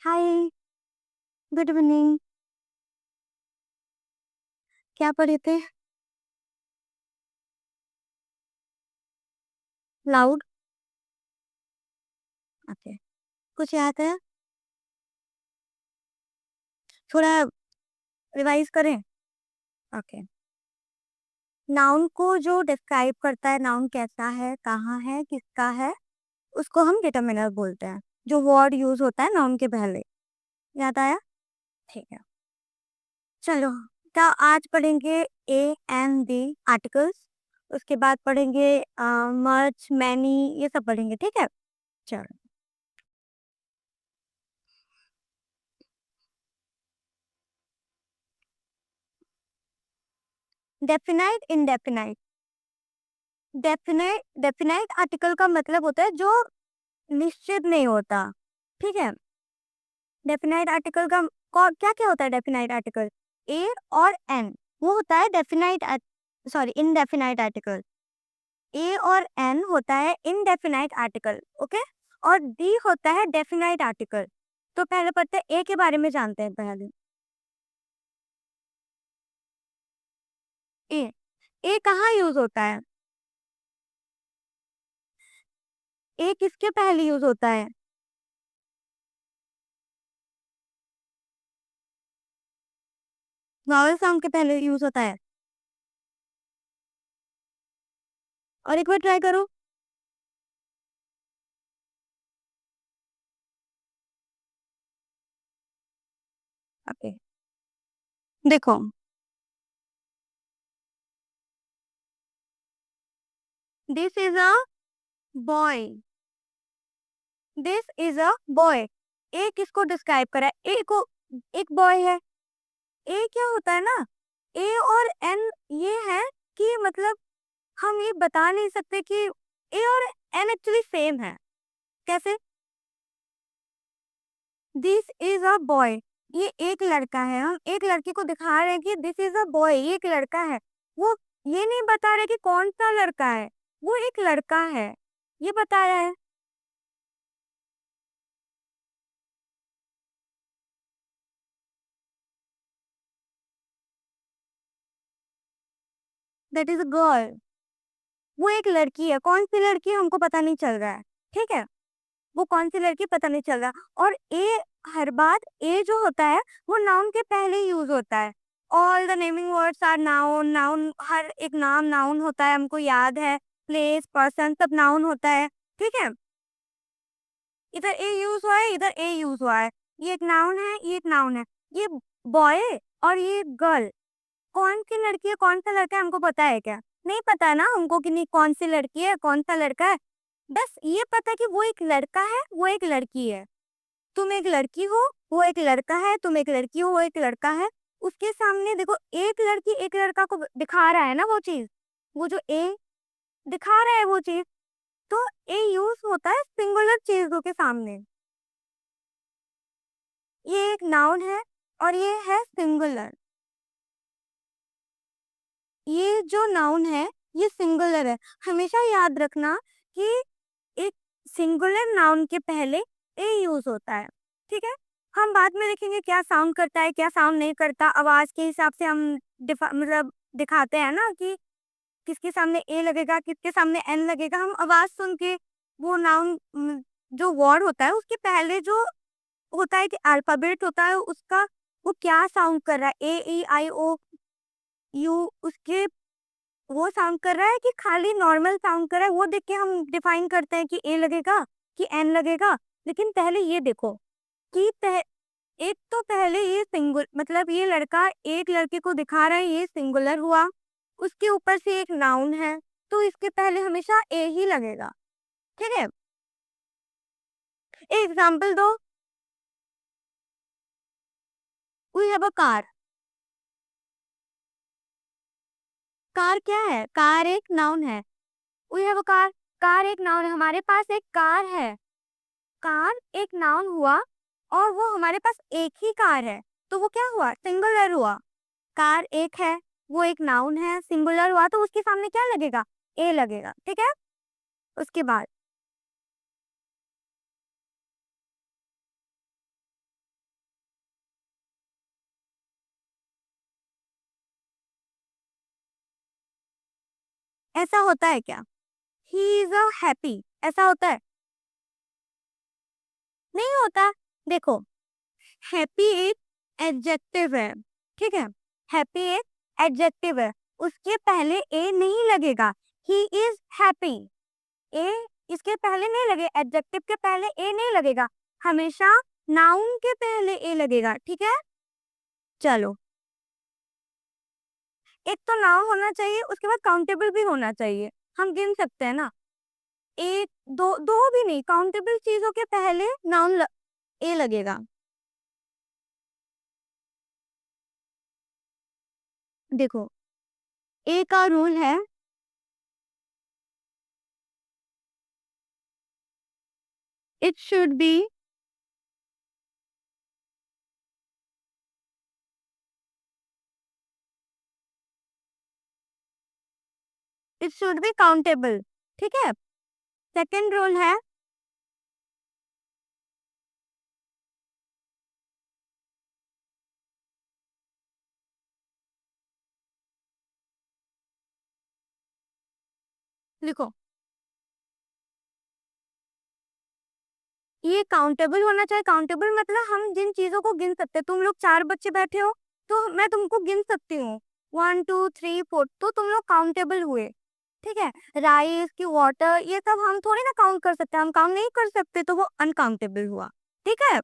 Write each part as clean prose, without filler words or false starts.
हाय, good evening. क्या पढ़े थे? लाउड? ओके। कुछ याद है? थोड़ा रिवाइज़ करें? ओके। नाउन को जो डिस्क्राइब करता है, नाउन कैसा है, कहाँ है, किसका है, उसको हम डिटरमिनर बोलते हैं। जो वर्ड यूज़ होता है नाउन के पहले। याद आया? ठीक है। चलो, तो आज पढ़ेंगे ए एंड दी आर्टिकल्स। उसके बाद पढ़ेंगे मच, मैनी, ये सब पढ़ेंगे, ठीक है? चलो। Definite, indefinite. डेफिनाइट आर्टिकल का मतलब होता है जो निश्चित नहीं होता, ठीक है? डेफिनाइट आर्टिकल का क्या क्या होता है? डेफिनाइट आर्टिकल ए और एन, वो होता है डेफिनाइट, सॉरी, इनडेफिनाइट आर्टिकल। ए और एन होता है इनडेफिनाइट आर्टिकल, ओके? और डी होता है डेफिनाइट आर्टिकल। तो पहले पढ़ते हैं, ए के बारे में जानते हैं पहले। ए, ए कहाँ यूज होता है? ए किसके पहले यूज होता है? वावल साउंड के पहले यूज होता है। और एक बार ट्राई करो। ओके, देखो, this is a boy, this is a boy. A किसको डिस्क्राइब करा है? ए को, एक बॉय है। ए क्या होता है ना, ए और एन, ये है कि मतलब हम ये बता नहीं सकते कि ए और एन एक्चुअली सेम है। कैसे? दिस इज अ बॉय, ये एक लड़का है। हम एक लड़के को दिखा रहे हैं कि दिस इज अ बॉय, ये एक लड़का है। वो ये नहीं बता रहे कि कौन सा लड़का है, वो एक लड़का है, ये बता रहा है। दैट इज अ गर्ल, वो एक लड़की है। कौन सी लड़की है हमको पता नहीं चल रहा है, ठीक है? वो कौन सी लड़की पता नहीं चल रहा। और ए, हर बार ए जो होता है वो नाउन के पहले यूज होता है। All the naming words are noun, noun हर एक नाम नाउन होता है, हमको याद है। प्लेस, पर्सन, सब नाउन होता है, ठीक है? इधर ए यूज हुआ है, इधर ए यूज हुआ है। ये एक नाउन है, ये एक नाउन है। ये बॉय और ये गर्ल, कौन सी लड़की है कौन सा लड़का है हमको पता है क्या? नहीं पता है ना हमको कि नहीं, कौन सी लड़की है कौन सा लड़का है। बस ये पता है कि वो एक लड़का है, वो एक लड़की है। तुम एक लड़की हो, वो एक लड़का है, तुम एक लड़की हो, वो एक लड़का है। उसके सामने देखो, एक लड़की एक लड़का को दिखा रहा है ना वो चीज, वो जो ए दिखा रहा है वो चीज। तो ए यूज होता है सिंगुलर चीजों के सामने। ये एक नाउन है और ये है सिंगुलर। ये जो नाउन है ये सिंगुलर है। हमेशा याद रखना कि एक सिंगुलर नाउन के पहले ए यूज होता है, ठीक है? हम बाद में देखेंगे क्या साउंड करता है क्या साउंड नहीं करता। आवाज के हिसाब से हम मतलब दिखाते हैं ना कि किसके सामने ए लगेगा किसके सामने एन लगेगा। हम आवाज सुन के वो नाउन, जो वर्ड होता है उसके पहले जो होता है कि अल्फाबेट होता है उसका, वो क्या साउंड कर रहा है, ए ई आई ओ यू, उसके वो साउंड कर रहा है कि खाली नॉर्मल साउंड कर रहा है, वो देख के हम डिफाइन करते हैं कि ए लगेगा कि एन लगेगा। लेकिन पहले ये देखो कि एक तो पहले ये सिंगुल, मतलब ये लड़का एक लड़के को दिखा रहा है, ये सिंगुलर हुआ। उसके ऊपर से एक नाउन है, तो इसके पहले हमेशा ए ही लगेगा, ठीक है? एग्जाम्पल दो। We have a car. Car क्या है? कार एक नाउन है। We have a car, car एक नाउन है, हमारे पास एक कार है। कार एक नाउन हुआ और वो हमारे पास एक ही कार है, तो वो क्या हुआ? सिंगुलर हुआ। कार एक है, वो एक नाउन है, सिंगुलर हुआ, तो उसके सामने क्या लगेगा? ए लगेगा, ठीक है? उसके बाद ऐसा होता है क्या? ही इज अ हैप्पी, ऐसा होता है? नहीं होता। देखो, हैप्पी एक एडजेक्टिव है, ठीक है? हैप्पी एक एडजेक्टिव है, उसके पहले ए नहीं लगेगा। ही इज हैप्पी, ए इसके पहले नहीं लगे, एडजेक्टिव के पहले ए नहीं लगेगा, हमेशा नाउन के पहले ए लगेगा, ठीक है? चलो, एक तो नाउन होना चाहिए, उसके बाद काउंटेबल भी होना चाहिए, हम गिन सकते हैं ना। एक दो दो भी नहीं, काउंटेबल चीजों के पहले ए लगेगा। देखो, ए का रूल है, it should be it should be countable, ठीक है? सेकंड रूल है, लिखो, ये काउंटेबल होना चाहिए। काउंटेबल मतलब हम जिन चीजों को गिन सकते हैं, तुम लोग 4 बच्चे बैठे हो, तो मैं तुमको गिन सकती हूँ, 1 2 3 4, तो तुम लोग काउंटेबल हुए, ठीक है? राइस की वाटर, ये सब हम थोड़ी ना काउंट कर सकते हैं, हम काउंट नहीं कर सकते, तो वो अनकाउंटेबल हुआ, ठीक है?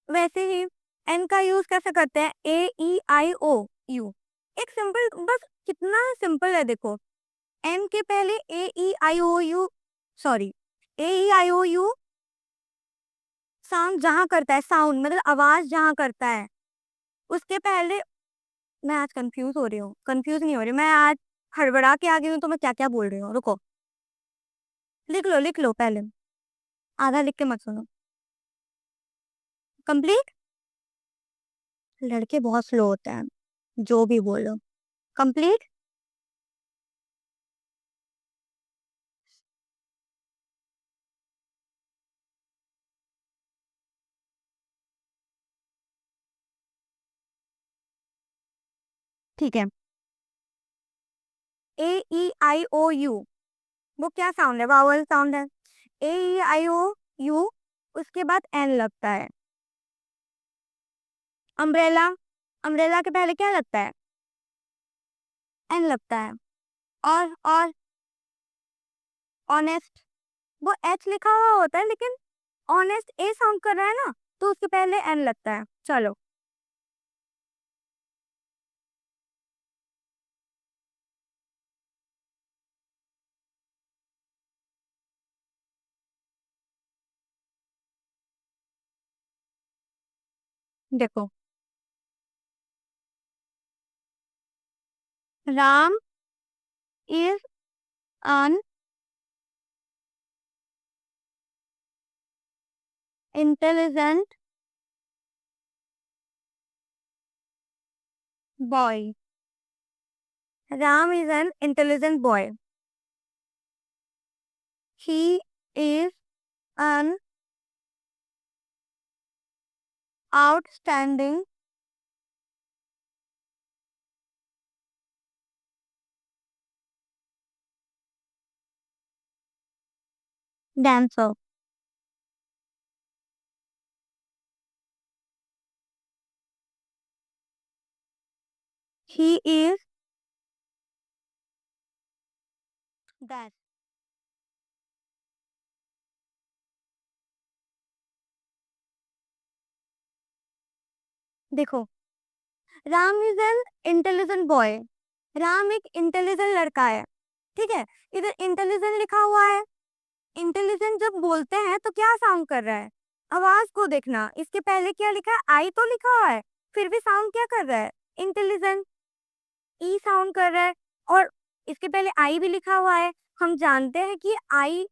वैसे ही एन का यूज कैसे करते हैं? ए ई आई ओ यू, एक सिंपल, बस कितना सिंपल है, देखो, एन के पहले A E I O U, sorry, A E I O U sound जहां करता है, साउंड मतलब आवाज जहां करता है, उसके पहले, मैं आज कंफ्यूज हो रही हूँ, कंफ्यूज नहीं हो रही मैं आज, हड़बड़ा के आ गई हूँ, तो मैं क्या क्या बोल रही हूँ, रुको, लिख लो पहले, आधा लिख के मत सुनो। कंप्लीट, लड़के बहुत स्लो होते हैं, जो भी बोलो। कंप्लीट, ठीक है? ए ई आई ओ यू, वो क्या साउंड है? वावल साउंड है। ए ई आई ओ यू, उसके बाद एन लगता है। अम्ब्रेला, अम्ब्रेला के पहले क्या लगता है? एन लगता है। और ऑनेस्ट, वो एच लिखा हुआ होता है, लेकिन ऑनेस्ट ए साउंड कर रहा है ना, तो उसके पहले एन लगता है। चलो, देखो, Ram is an intelligent boy. Ram is an intelligent boy. He is an outstanding dancer. He is that. देखो, Ram is an intelligent boy, Ram एक इंटेलिजेंट लड़का है, ठीक है? इधर इंटेलिजेंट लिखा हुआ है, इंटेलिजेंट जब बोलते हैं तो क्या साउंड कर रहा है? आवाज को देखना, इसके पहले क्या लिखा है? आई तो लिखा हुआ है, फिर भी साउंड क्या कर रहा है? इंटेलिजेंट, ई साउंड कर रहा है, और इसके पहले आई भी लिखा हुआ है। हम जानते हैं कि आई,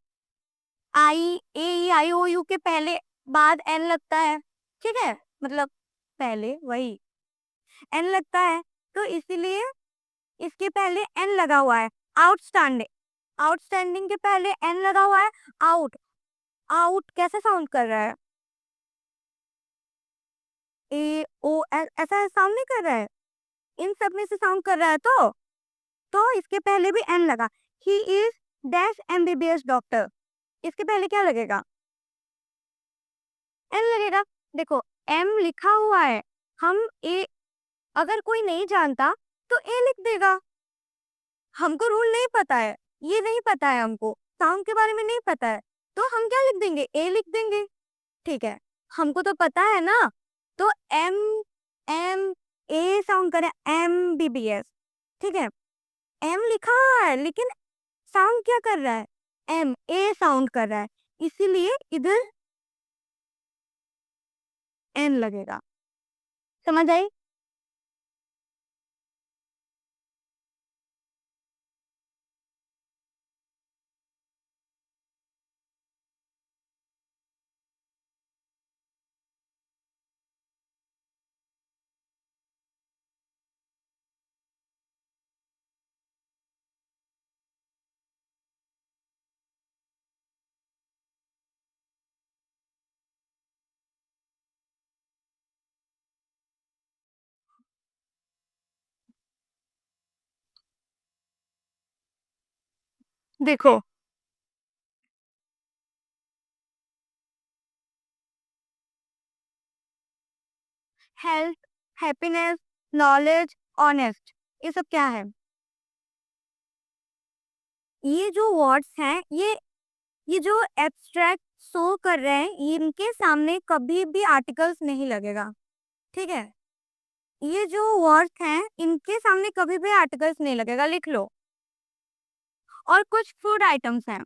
आई, ए ई आई ओ यू के पहले बाद एन लगता है, ठीक है? मतलब पहले वही एन लगता है, तो इसीलिए इसके पहले एन लगा हुआ है, आउटस्टैंडिंग। आउटस्टैंडिंग के पहले एन लगा हुआ है, आउट। आउट कैसे साउंड कर रहा है? ए ओ एस, ऐसा साउंड नहीं कर रहा है, इन सब में से साउंड कर रहा है। तो इसके पहले भी एन लगा। He is dash MBBS doctor, इसके पहले क्या लगेगा? एन लगेगा। देखो एम लिखा हुआ है, हम ए, अगर कोई नहीं जानता तो ए लिख देगा। हमको रूल नहीं पता है, ये नहीं पता है, हमको साउंड के बारे में नहीं पता है, तो हम क्या लिख देंगे? ए लिख देंगे। ठीक है, हमको तो पता है ना। तो एम, एम, ए साउंड करें, एमबीबीएस। ठीक है, एम लिखा हुआ है लेकिन साउंड क्या कर रहा है? एम, ए साउंड कर रहा है, इसीलिए इधर एन लगेगा। समझ आई? देखो, हेल्थ, हैप्पीनेस, नॉलेज, ऑनेस्ट, ये सब क्या है? ये जो वर्ड्स हैं, ये जो एब्स्ट्रैक्ट शो कर रहे हैं, इनके सामने कभी भी आर्टिकल्स नहीं लगेगा। ठीक है, ये जो वर्ड्स हैं इनके सामने कभी भी आर्टिकल्स नहीं लगेगा, लिख लो। और कुछ फूड आइटम्स हैं,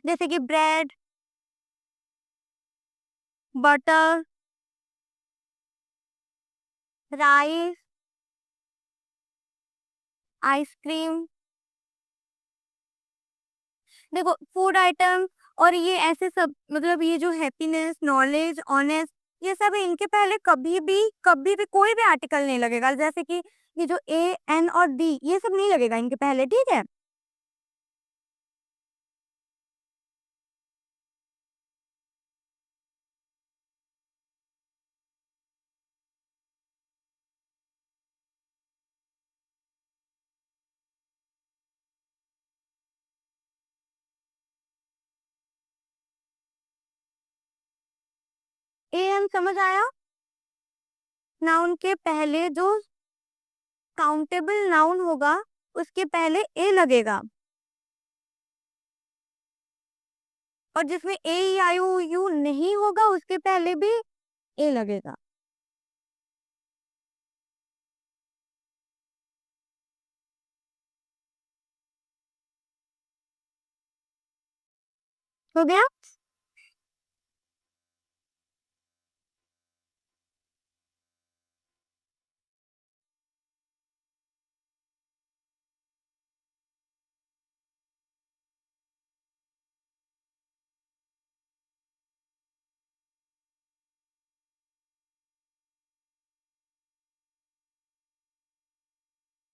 जैसे कि ब्रेड, बटर, राइस, आइसक्रीम। देखो फूड आइटम और ये ऐसे सब, मतलब ये जो हैप्पीनेस, नॉलेज, ऑनेस्ट, ये सब है, इनके पहले कभी भी कोई भी आर्टिकल नहीं लगेगा। जैसे कि ये जो ए, एन और डी, ये सब नहीं लगेगा इनके पहले। ठीक है, ए एन समझ आया? नाउन के पहले जो काउंटेबल नाउन होगा उसके पहले ए लगेगा, और जिसमें ए ई आई ओ यू नहीं होगा उसके पहले भी ए लगेगा। हो गया?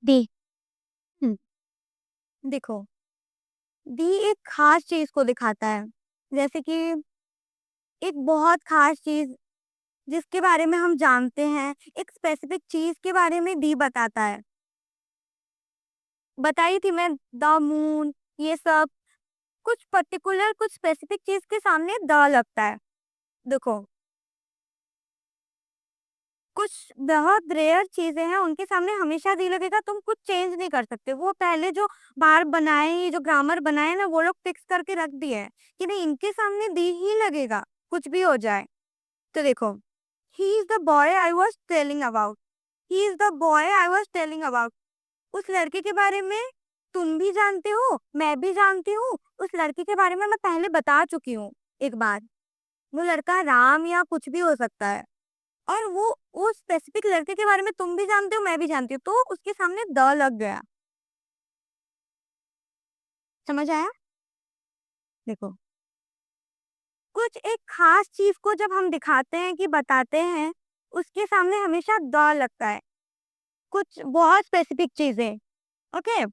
डी। हम्म, देखो, डी एक खास चीज को दिखाता है, जैसे कि एक बहुत खास चीज जिसके बारे में हम जानते हैं, एक स्पेसिफिक चीज के बारे में डी बताता है। बताई थी मैं, द मून, ये सब कुछ पर्टिकुलर, कुछ स्पेसिफिक चीज के सामने द लगता है। देखो, कुछ बहुत रेयर चीजें हैं उनके सामने हमेशा दी लगेगा, तुम कुछ चेंज नहीं कर सकते। वो पहले जो बार बनाए, ये जो ग्रामर बनाए ना, वो लोग फिक्स करके रख दिए हैं कि नहीं, इनके सामने दी ही लगेगा, कुछ भी हो जाए। तो देखो, he is the boy I was telling about, he is the boy I was telling about. उस लड़के के बारे में तुम भी जानते हो, मैं भी जानती हूँ, उस लड़के के बारे में मैं पहले बता चुकी हूँ एक बार। वो लड़का राम या कुछ भी हो सकता है, और वो स्पेसिफिक लड़के के बारे में तुम भी जानते हो, मैं भी जानती हूँ, तो उसके सामने द लग गया। समझ आया? देखो, कुछ एक खास चीज को जब हम दिखाते हैं कि बताते हैं, उसके सामने हमेशा द लगता है, कुछ बहुत स्पेसिफिक चीजें। ओके,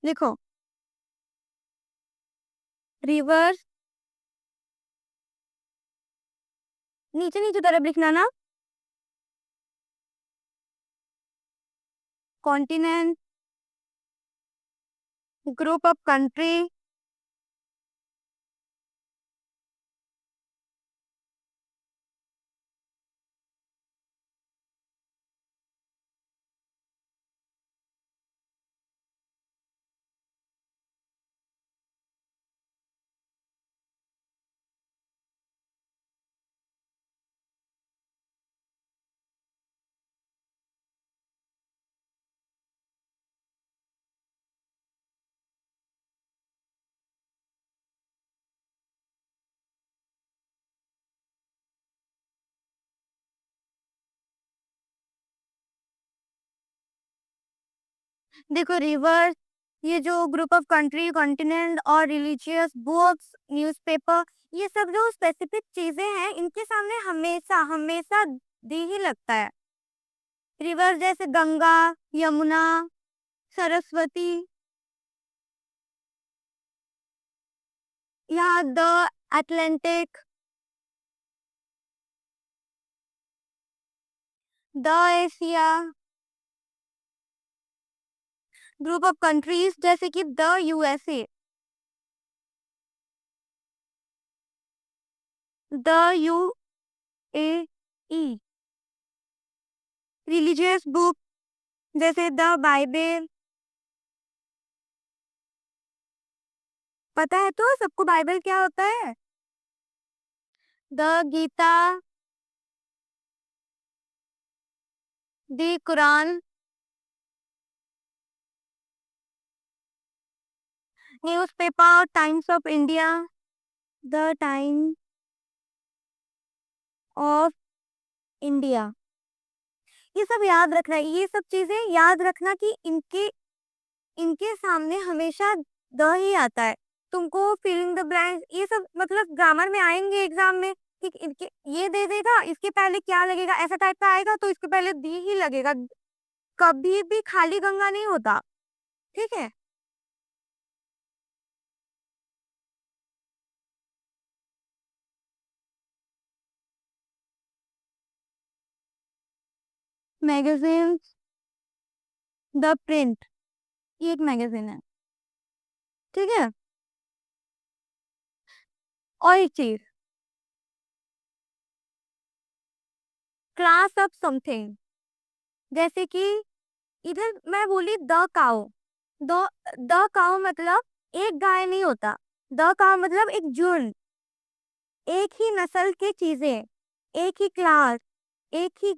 लिखो। रिवर्स, नीचे नीचे तरफ लिखना ना। कॉन्टिनेंट, ग्रुप ऑफ कंट्री, देखो रिवर्स, ये जो ग्रुप ऑफ कंट्री, कॉन्टिनेंट और रिलीजियस बुक्स, न्यूज़पेपर, ये सब जो स्पेसिफिक चीजें हैं, इनके सामने हमेशा हमेशा दी ही लगता है। रिवर जैसे गंगा, यमुना, सरस्वती, या the Atlantic, the Asia. Group of countries जैसे कि the USA, the UAE. Religious book जैसे द बाइबल, पता है तो सबको बाइबल क्या होता है? The Gita, the Quran, newspaper Times of India, the Time of India. ये सब याद रखना है, ये सब चीजें याद रखना कि इनके इनके सामने हमेशा द ही आता है। तुमको फिलिंग द ब्लैंक्स ये सब मतलब ग्रामर में आएंगे एग्जाम में, ठीक, इनके ये दे देगा, इसके पहले क्या लगेगा, ऐसा टाइप का आएगा तो इसके पहले दी ही लगेगा। कभी भी खाली गंगा नहीं होता, ठीक है। मैगजीन, द प्रिंट, ये एक मैगजीन है, ठीक है। और एक चीज, क्लास ऑफ समथिंग, जैसे कि इधर मैं बोली the cow, the the cow मतलब एक गाय नहीं होता, द काउ मतलब एक झुंड, एक ही नस्ल की चीजें, एक ही क्लास, एक ही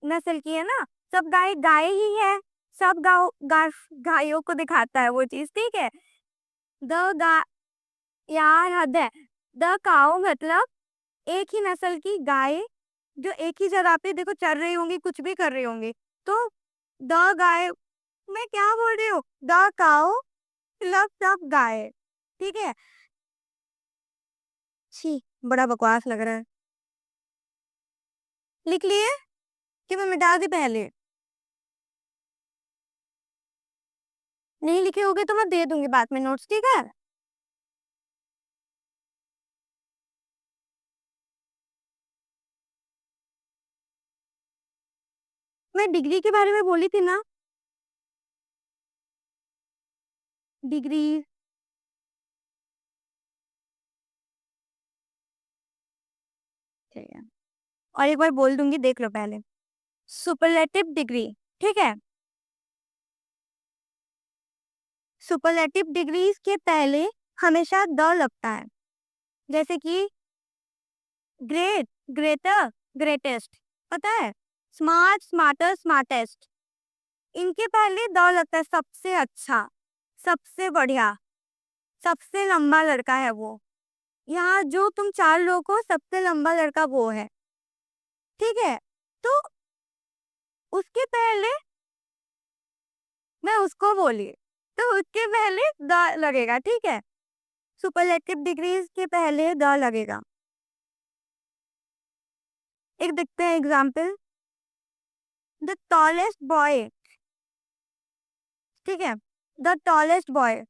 नस्ल की है ना। सब गाय गाय ही है, सब गाँव गायों को दिखाता है वो चीज, ठीक है। द गा यार हद है। द काउ मतलब एक ही नस्ल की गाय, जो एक ही जगह पे देखो चर रही होंगी, कुछ भी कर रही होंगी। तो द गाय, मैं क्या बोल रही हूँ, द काउ मतलब सब गाय, ठीक है। छी, बड़ा बकवास लग रहा है। लिख लिए कि मैं मिटा दी पहले? नहीं लिखे होगे तो मैं दे दूंगी बाद में नोट्स, ठीक है। मैं डिग्री के बारे में बोली थी ना, डिग्री। ठीक है, और एक बार बोल दूंगी, देख लो पहले। सुपरलेटिव डिग्री, ठीक है। सुपरलेटिव डिग्रीज के पहले हमेशा द लगता है, जैसे कि ग्रेट, ग्रेटर, ग्रेटेस्ट, पता है। स्मार्ट, स्मार्टर, स्मार्टेस्ट, इनके पहले द लगता है। सबसे अच्छा, सबसे बढ़िया, सबसे लंबा लड़का है वो। यहाँ जो तुम चार लोग हो, सबसे लंबा लड़का वो है, ठीक है। तो उसके पहले मैं उसको बोली, तो उसके पहले द लगेगा, ठीक है। सुपरलेटिव डिग्रीज के पहले द लगेगा। एक देखते हैं एग्जाम्पल, द टॉलेस्ट बॉय, ठीक है, द टॉलेस्ट बॉय,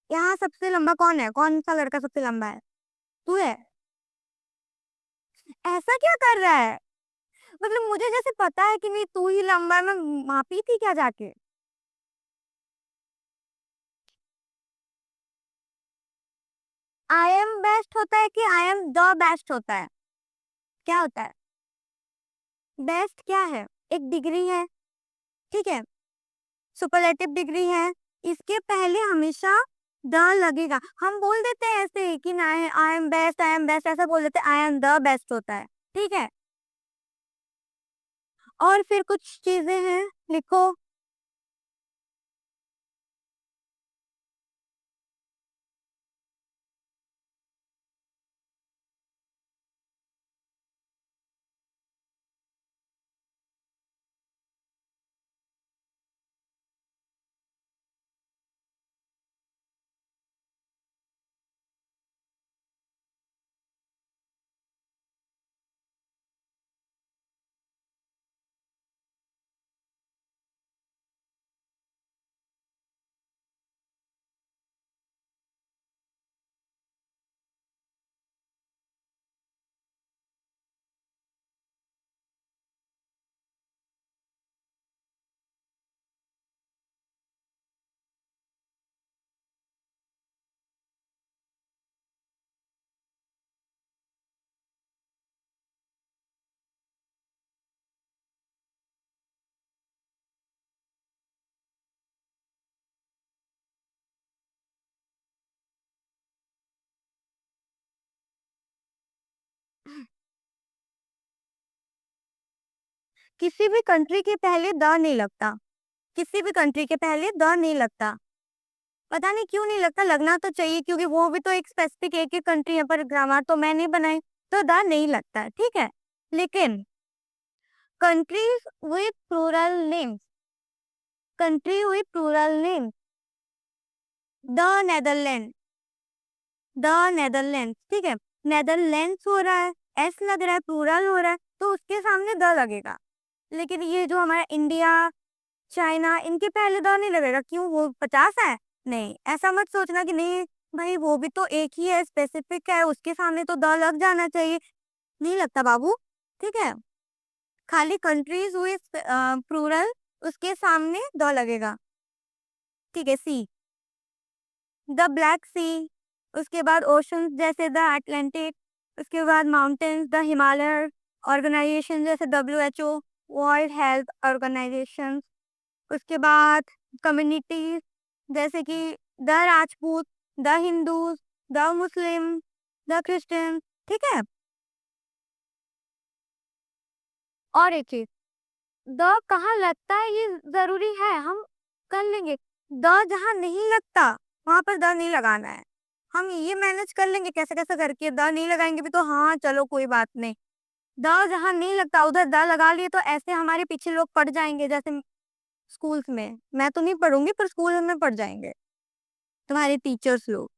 यहाँ सबसे लंबा कौन है, कौन सा लड़का सबसे लंबा है? तू है। ऐसा क्या कर रहा है? मतलब मुझे जैसे पता है कि नहीं तू ही लंबा है, मैं मापी थी क्या जाके? आई एम बेस्ट होता है कि आई एम द बेस्ट होता है? क्या होता है? बेस्ट क्या है? एक डिग्री है, ठीक है, सुपरलेटिव डिग्री है, इसके पहले हमेशा द लगेगा। हम बोल देते हैं ऐसे कि ना, I am best, I am best, ऐसा बोल देते हैं, आई एम द बेस्ट होता है, ठीक है। और फिर कुछ चीजें हैं, लिखो। किसी भी कंट्री के पहले द नहीं लगता, किसी भी कंट्री के पहले द नहीं लगता। पता नहीं क्यों नहीं लगता, लगना तो चाहिए क्योंकि वो भी तो एक स्पेसिफिक एक ही कंट्री है, पर ग्रामर तो मैं नहीं बनाई, तो द नहीं लगता है, ठीक है। लेकिन countries with plural names, country with plural names, the Netherland, the Netherland, ठीक है, नेदरलैंड्स हो रहा है, एस लग रहा है, प्लूरल हो रहा है, तो उसके सामने द लगेगा। लेकिन ये जो हमारा इंडिया, चाइना, इनके पहले द नहीं लगेगा, क्यों, वो 50 है? नहीं, ऐसा मत सोचना कि नहीं भाई वो भी तो एक ही है, स्पेसिफिक है, उसके सामने तो द लग जाना चाहिए। नहीं लगता बाबू, ठीक है। खाली कंट्रीज हुए प्लूरल, उसके सामने द लगेगा, ठीक है। सी, द ब्लैक सी, उसके बाद ओशंस जैसे द अटलांटिक, उसके बाद माउंटेन्स द हिमालय, ऑर्गेनाइजेशन जैसे WHO, वर्ल्ड हेल्थ ऑर्गेनाइजेशन, उसके बाद कम्युनिटीज जैसे कि the Rajput, the Hindus, the Muslim, the Christian, ठीक है। और एक चीज, द कहाँ लगता है ये जरूरी है, हम कर लेंगे। द जहाँ नहीं लगता वहां पर द नहीं लगाना है, हम ये मैनेज कर लेंगे कैसे कैसे करके, द नहीं लगाएंगे भी तो हाँ चलो कोई बात नहीं। द जहाँ नहीं लगता उधर द लगा लिए तो ऐसे हमारे पीछे लोग पड़ जाएंगे, जैसे स्कूल्स में, मैं तो नहीं पढ़ूंगी पर स्कूल में पढ़ जाएंगे तुम्हारे टीचर्स लोग।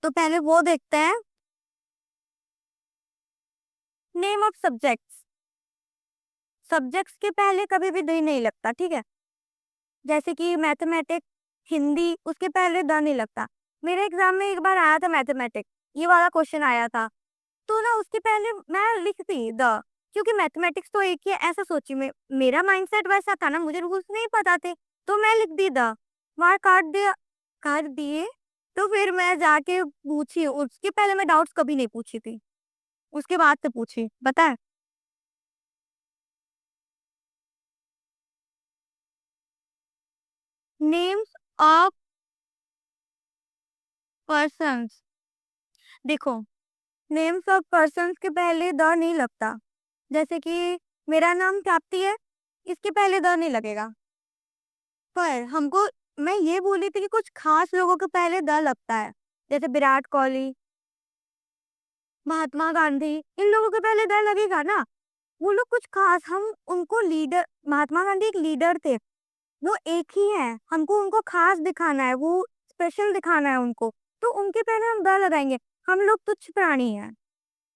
तो पहले वो देखते हैं, नेम ऑफ सब्जेक्ट्स, सब्जेक्ट्स के पहले कभी भी द नहीं लगता, ठीक है। जैसे कि मैथमेटिक्स, हिंदी, उसके पहले द नहीं लगता। मेरे एग्जाम में एक बार आया था मैथमेटिक्स, ये वाला क्वेश्चन आया था, तो ना उसके पहले मैं लिखती द, क्योंकि मैथमेटिक्स तो एक ही है, ऐसा सोची मैं, मेरा माइंडसेट वैसा था ना, मुझे रूल्स नहीं पता थे, तो मैं लिख दी द, मार्क काट दिया, कर दिए। तो फिर मैं जाके पूछी, उसके पहले मैं डाउट्स कभी नहीं पूछी थी, उसके बाद से पूछी, पता है। नेम्स ऑफ पर्सन्स, देखो, नेम्स ऑफ पर्सन्स के पहले द नहीं लगता। जैसे कि मेरा नाम प्राप्ति है, इसके पहले द नहीं लगेगा। पर हमको, मैं ये बोली थी कि कुछ खास लोगों के पहले द लगता है, जैसे विराट कोहली, महात्मा गांधी, इन लोगों के पहले द लगेगा ना। वो लोग कुछ खास, हम उनको लीडर, महात्मा गांधी एक लीडर थे, वो एक ही है, हमको उनको खास दिखाना है, वो स्पेशल दिखाना है उनको, तो उनके पहले हम द लगाएंगे। हम लोग तुच्छ प्राणी हैं,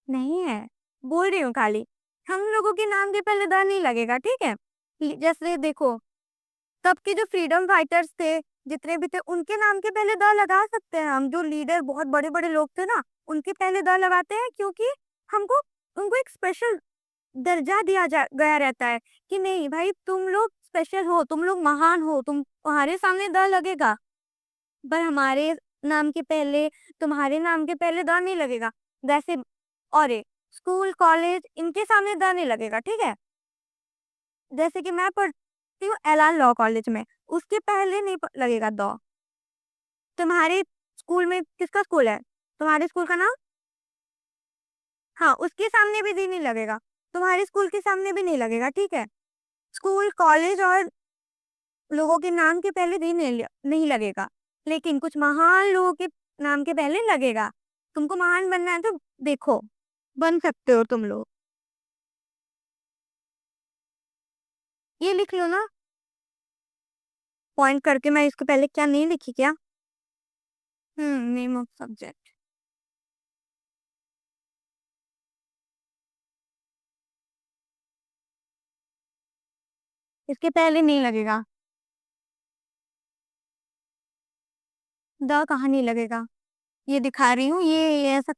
नहीं है। बोल रही हूँ खाली। हम लोगों के नाम के पहले द नहीं लगेगा, ठीक है? जैसे देखो, तब के जो फ्रीडम फाइटर्स थे, जितने भी थे, उनके नाम के पहले द लगा सकते हैं हम। जो लीडर बहुत बड़े-बड़े लोग थे ना, उनके पहले द लगाते हैं, क्योंकि हमको उनको एक स्पेशल दर्जा दिया जा गया रहता है कि नहीं भाई, तुम लोग स्पेशल हो, तुम लोग महान हो, तुम्हारे सामने द लगेगा, पर हमारे नाम के पहले, तुम्हारे नाम के पहले द नहीं लगेगा। वैसे और एक स्कूल, कॉलेज, इनके सामने द नहीं लगेगा, ठीक है? जैसे कि मैं पढ़ती हूँ एलान लॉ कॉलेज में, उसके पहले नहीं लगेगा द। तुम्हारे स्कूल में किसका स्कूल है? तुम्हारे स्कूल का नाम? हाँ, उसके सामने भी दी नहीं लगेगा। तुम्हारे स्कूल के सामने भी नहीं लगेगा, ठीक है? स्कूल, कॉलेज और लोगों के नाम के पहले दी नहीं लगेगा, लेकिन कुछ महान लोगों के नाम के पहले लगेगा। तुमको महान बनना है तो देखो, बन सकते हो तुम लोग। ये लिख लो ना, पॉइंट करके। मैं इसके पहले क्या नहीं लिखी क्या? Name of subject. इसके पहले नहीं लगेगा। द कहाँ नहीं लगेगा? ये दिखा रही हूँ, ये ऐसा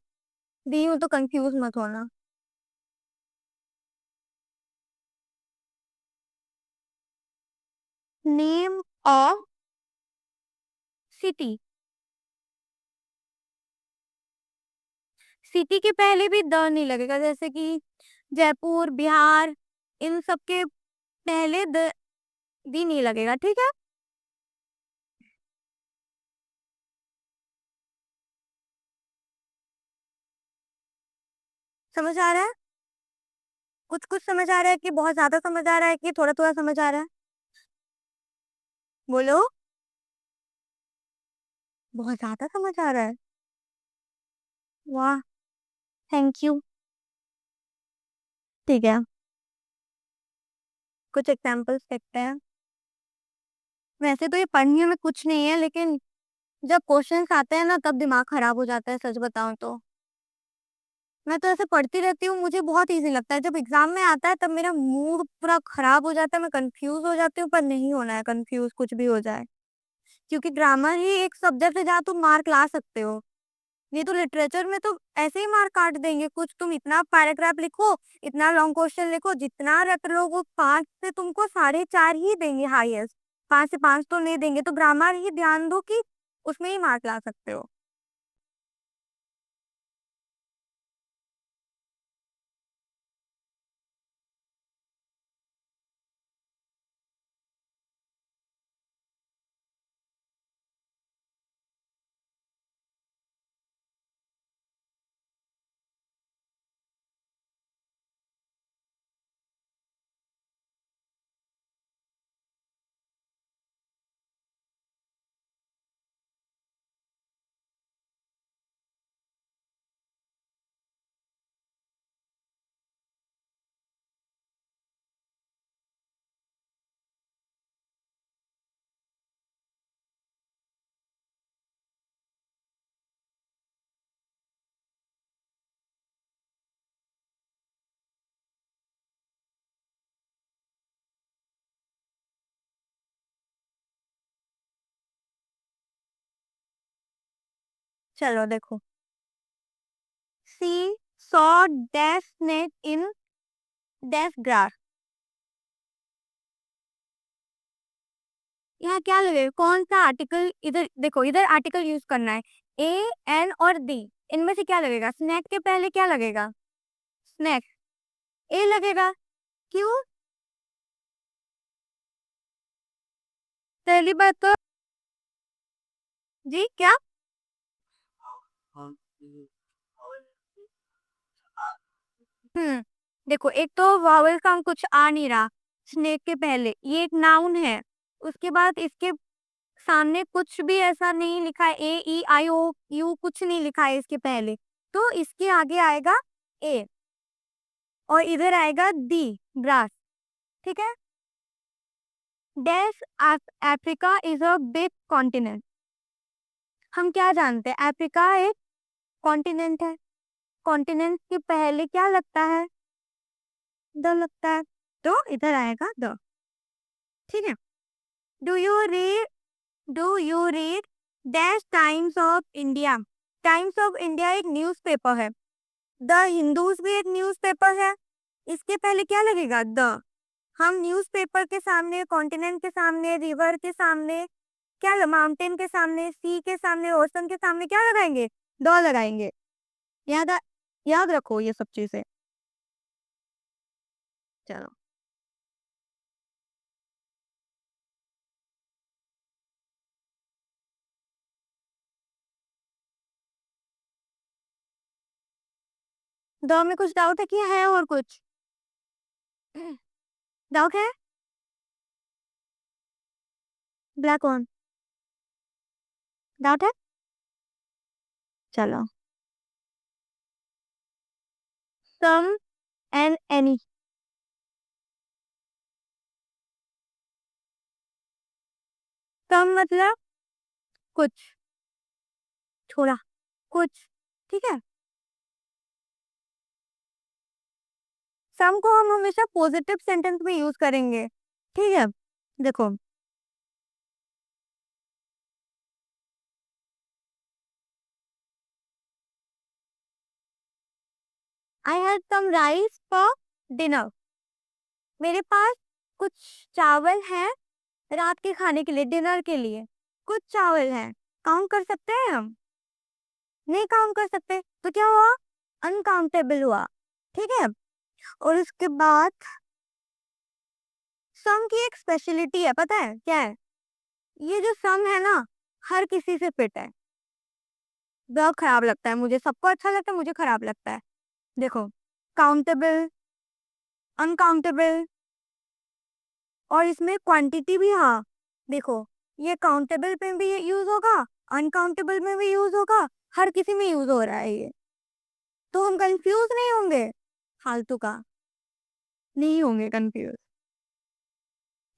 दी हूँ, तो कंफ्यूज मत होना। Name of city. सिटी के पहले भी द नहीं लगेगा, जैसे कि जयपुर, बिहार, इन सब के पहले द दी नहीं लगेगा, ठीक है? समझ आ रहा है? कुछ कुछ समझ आ रहा है कि बहुत ज्यादा समझ आ रहा है कि थोड़ा थोड़ा समझ आ रहा है? बोलो। बहुत ज्यादा समझ आ रहा है? वाह, थैंक यू। ठीक है, कुछ एग्जांपल्स देखते हैं। वैसे तो ये पढ़ने में कुछ नहीं है, लेकिन जब क्वेश्चंस आते हैं ना, तब दिमाग खराब हो जाता है, सच बताऊं तो। मैं तो ऐसे पढ़ती रहती हूँ, मुझे बहुत इजी लगता है। जब एग्जाम में आता है, तब मेरा मूड पूरा खराब हो जाता है, मैं कंफ्यूज हो जाती हूँ, पर नहीं होना है कंफ्यूज, कुछ भी हो जाए। क्योंकि ग्रामर ही एक सब्जेक्ट है जहाँ तुम मार्क ला सकते हो। नहीं तो लिटरेचर में तो ऐसे ही मार्क काट देंगे। कुछ तुम इतना पैराग्राफ लिखो, इतना लॉन्ग क्वेश्चन लिखो, जितना रट लो, वो 5 से तुमको 4.5 ही देंगे हाईएस्ट। 5 से 5 तो नहीं देंगे। तो ग्रामर ही ध्यान दो कि उसमें ही मार्क ला सकते हो। चलो देखो, she saw dash net in dash grass. यहाँ क्या लगेगा? कौन सा आर्टिकल? इधर देखो, इधर आर्टिकल यूज करना है। ए, एन और दी, इनमें से क्या लगेगा? स्नैक के पहले क्या लगेगा? स्नैक। ए लगेगा। क्यों? पहली बात तो, जी क्या? हम्म देखो, एक तो वावल का कुछ आ नहीं रहा स्नेक के पहले, ये एक नाउन है। उसके बाद इसके सामने कुछ भी ऐसा नहीं लिखा है, ए ई आई ओ यू कुछ नहीं लिखा है इसके पहले। तो इसके आगे आएगा ए, और इधर आएगा दी, ग्रास। ठीक है? Dash Africa is a big continent. हम क्या जानते हैं? अफ्रीका एक कॉन्टिनेंट है। कॉन्टिनेंट के पहले क्या लगता है? द लगता है, तो इधर आएगा द। ठीक है। Do you read do you read dash times of India? Times of India एक न्यूज़पेपर है। द हिंदूज भी एक न्यूज़पेपर है। इसके पहले क्या लगेगा? द। हम न्यूज़पेपर के सामने, कॉन्टिनेंट के सामने, रिवर के सामने, क्या माउंटेन के सामने, सी के सामने, ओशन के सामने क्या लगाएंगे? द लगाएंगे। याद याद रखो ये सब चीजें। चलो, द में कुछ डाउट है कि है और कुछ डाउट है? ब्लैक ऑन डाउट है? चलो, सम एंड एनी। सम मतलब कुछ, थोड़ा, कुछ। ठीक है। सम को हम हमेशा पॉजिटिव सेंटेंस में यूज करेंगे। ठीक है। देखो, I had some rice for dinner. मेरे पास कुछ चावल है रात के खाने के लिए, डिनर के लिए। कुछ चावल है, काउंट कर सकते हैं हम? नहीं काउंट कर सकते, तो क्या हुआ? अनकाउंटेबल हुआ। ठीक है। और उसके बाद सम की एक स्पेशलिटी है, पता है क्या है? ये जो सम है ना, हर किसी से फिट है। बहुत खराब लगता है मुझे, सबको अच्छा लगता है, मुझे खराब लगता है। देखो, काउंटेबल, अनकाउंटेबल, और इसमें क्वांटिटी भी। हाँ, देखो, ये काउंटेबल में भी यूज होगा, अनकाउंटेबल में भी यूज होगा, हर किसी में यूज हो रहा है ये। तो हम कंफ्यूज नहीं होंगे, फालतू का नहीं होंगे कंफ्यूज।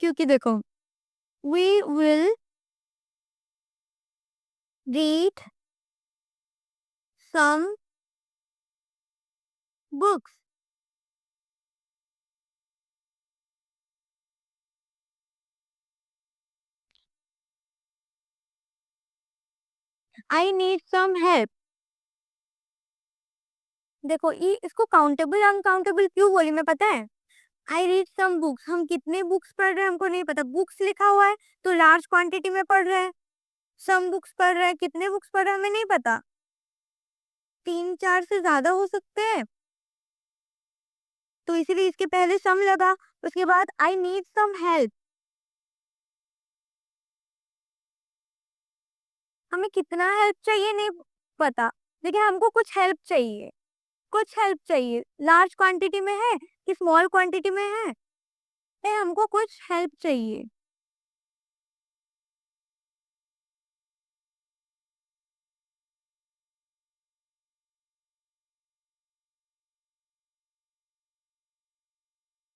क्योंकि देखो, we will read some books. I need some help. देखो, ये इसको काउंटेबल अनकाउंटेबल क्यों बोली मैं, पता है? आई रीड सम बुक्स, हम कितने बुक्स पढ़ रहे हैं हमको नहीं पता। बुक्स लिखा हुआ है तो लार्ज क्वांटिटी में पढ़ रहे हैं। सम बुक्स पढ़ रहे हैं, कितने बुक्स पढ़ रहे हैं हमें नहीं पता। 3-4 से ज्यादा हो सकते हैं, तो इसीलिए इसके पहले सम लगा। उसके बाद आई नीड सम हेल्प, हमें कितना हेल्प चाहिए नहीं पता, लेकिन हमको कुछ हेल्प चाहिए। कुछ हेल्प चाहिए, लार्ज क्वांटिटी में है कि स्मॉल क्वांटिटी में है, हमको कुछ हेल्प चाहिए।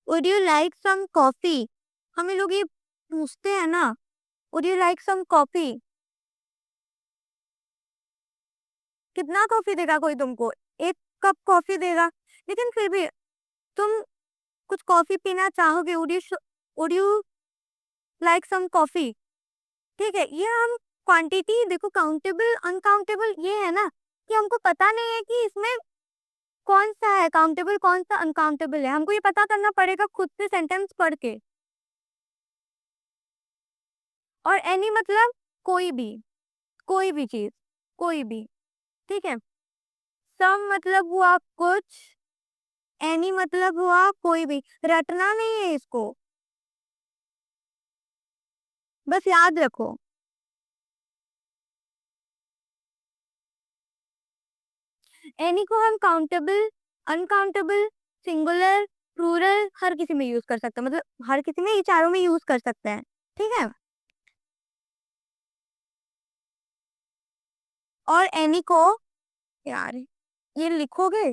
Would you like some coffee? हमें लोग ये पूछते हैं ना, would you like some coffee? कितना कॉफी देगा कोई तुमको? 1 कप कॉफी देगा, लेकिन फिर भी तुम कुछ कॉफी पीना चाहोगे, would you like some coffee? ठीक है। ये हम क्वांटिटी देखो, काउंटेबल अनकाउंटेबल ये है ना, कि हमको पता नहीं है कि इसमें कौन सा है काउंटेबल, कौन सा अनकाउंटेबल है, हमको ये पता करना पड़ेगा खुद से सेंटेंस पढ़ के। और एनी मतलब कोई भी, कोई भी चीज, कोई भी। ठीक है। सम मतलब हुआ कुछ, एनी मतलब हुआ कोई भी। रटना नहीं है इसको, बस याद रखो। एनी को हम काउंटेबल, अनकाउंटेबल, सिंगुलर, प्लूरल हर किसी में यूज कर सकते हैं, मतलब हर किसी में, ये चारों में यूज कर सकते हैं। ठीक है। और एनी को, यार ये लिखोगे?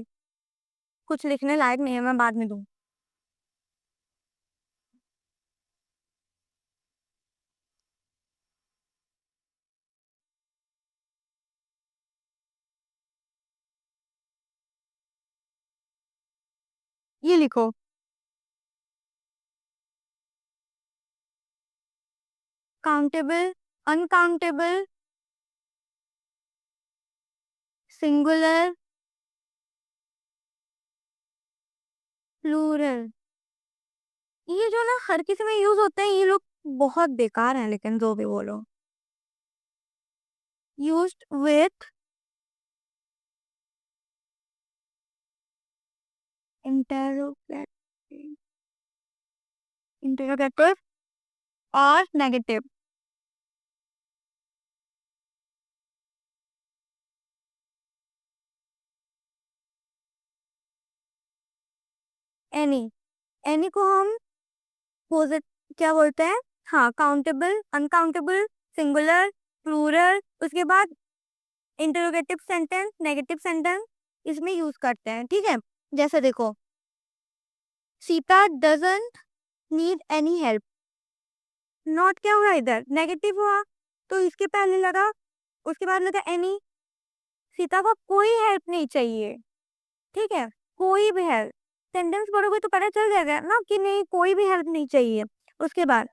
कुछ लिखने लायक नहीं है, मैं बाद में दूं। ये लिखो। Countable, uncountable, singular, plural. ये जो ना हर किसी में यूज होते हैं, ये लोग बहुत बेकार हैं, लेकिन जो भी बोलो। यूज्ड विथ इंटेरोगेटिव, इंटेरोगेटिव और नेगेटिव। एनी, एनी को हम पोजिट क्या बोलते हैं? हाँ, काउंटेबल, अनकाउंटेबल, सिंगुलर, प्लूरल, उसके बाद इंटरोगेटिव सेंटेंस, नेगेटिव सेंटेंस इसमें यूज करते हैं, ठीक है। जैसे देखो, Sita doesn't need any help. Not क्या हुआ इधर? नेगेटिव हुआ, तो इसके पहले लगा, उसके बाद लगा एनी। सीता को कोई हेल्प नहीं चाहिए, ठीक है, कोई भी हेल्प। सेंटेंस पढ़ोगे तो पता चल जाएगा ना कि नहीं, कोई भी हेल्प नहीं चाहिए। उसके बाद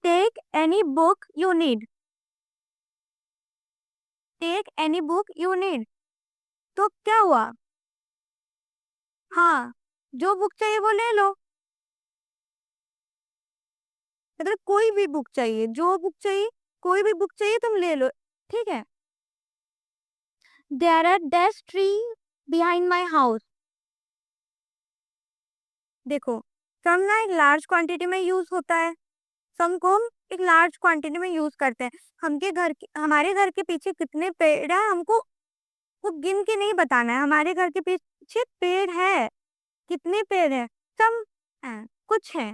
take any book you need, take any book you need, तो क्या हुआ? हाँ, जो बुक चाहिए वो ले लो। मतलब कोई भी बुक चाहिए, जो बुक चाहिए, कोई भी बुक चाहिए तुम ले लो, ठीक है। There are desk tree behind my house. देखो, सम ना एक लार्ज क्वांटिटी में यूज होता है, सम को हम एक लार्ज क्वांटिटी में यूज करते हैं। हमारे घर के पीछे कितने पेड़ है, हमको वो गिन के नहीं बताना है। हमारे घर के पीछे पेड़ है, कितने पेड़ है? सम है, कुछ है,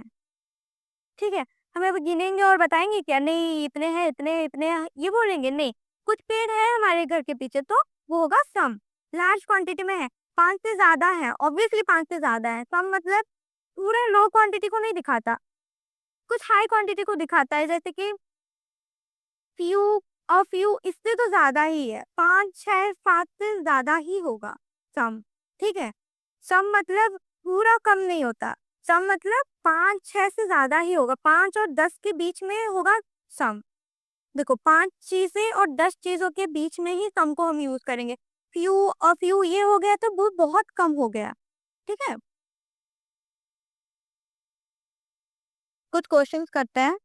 ठीक है। हमें अब गिनेंगे और बताएंगे क्या? नहीं, इतने हैं, इतने इतने हैं, ये बोलेंगे नहीं। कुछ पेड़ है हमारे घर के पीछे, तो वो होगा सम। लार्ज क्वांटिटी में है, 5 से ज्यादा है, ऑब्वियसली 5 से ज्यादा है। सम मतलब पूरे लो क्वांटिटी को नहीं दिखाता, कुछ हाई क्वांटिटी को दिखाता है, जैसे कि फ्यू, और फ्यू इससे तो ज्यादा ही है, 5 6 7 से ज्यादा ही होगा सम, ठीक है। सम मतलब पूरा कम नहीं होता, सम मतलब 5 6 से ज्यादा ही होगा, 5 और 10 के बीच में होगा सम। देखो, 5 चीजें और 10 चीजों के बीच में ही सम को हम यूज करेंगे। फ्यू और फ्यू ये हो गया तो वो बहुत कम हो गया, ठीक है। कुछ क्वेश्चंस करते हैं।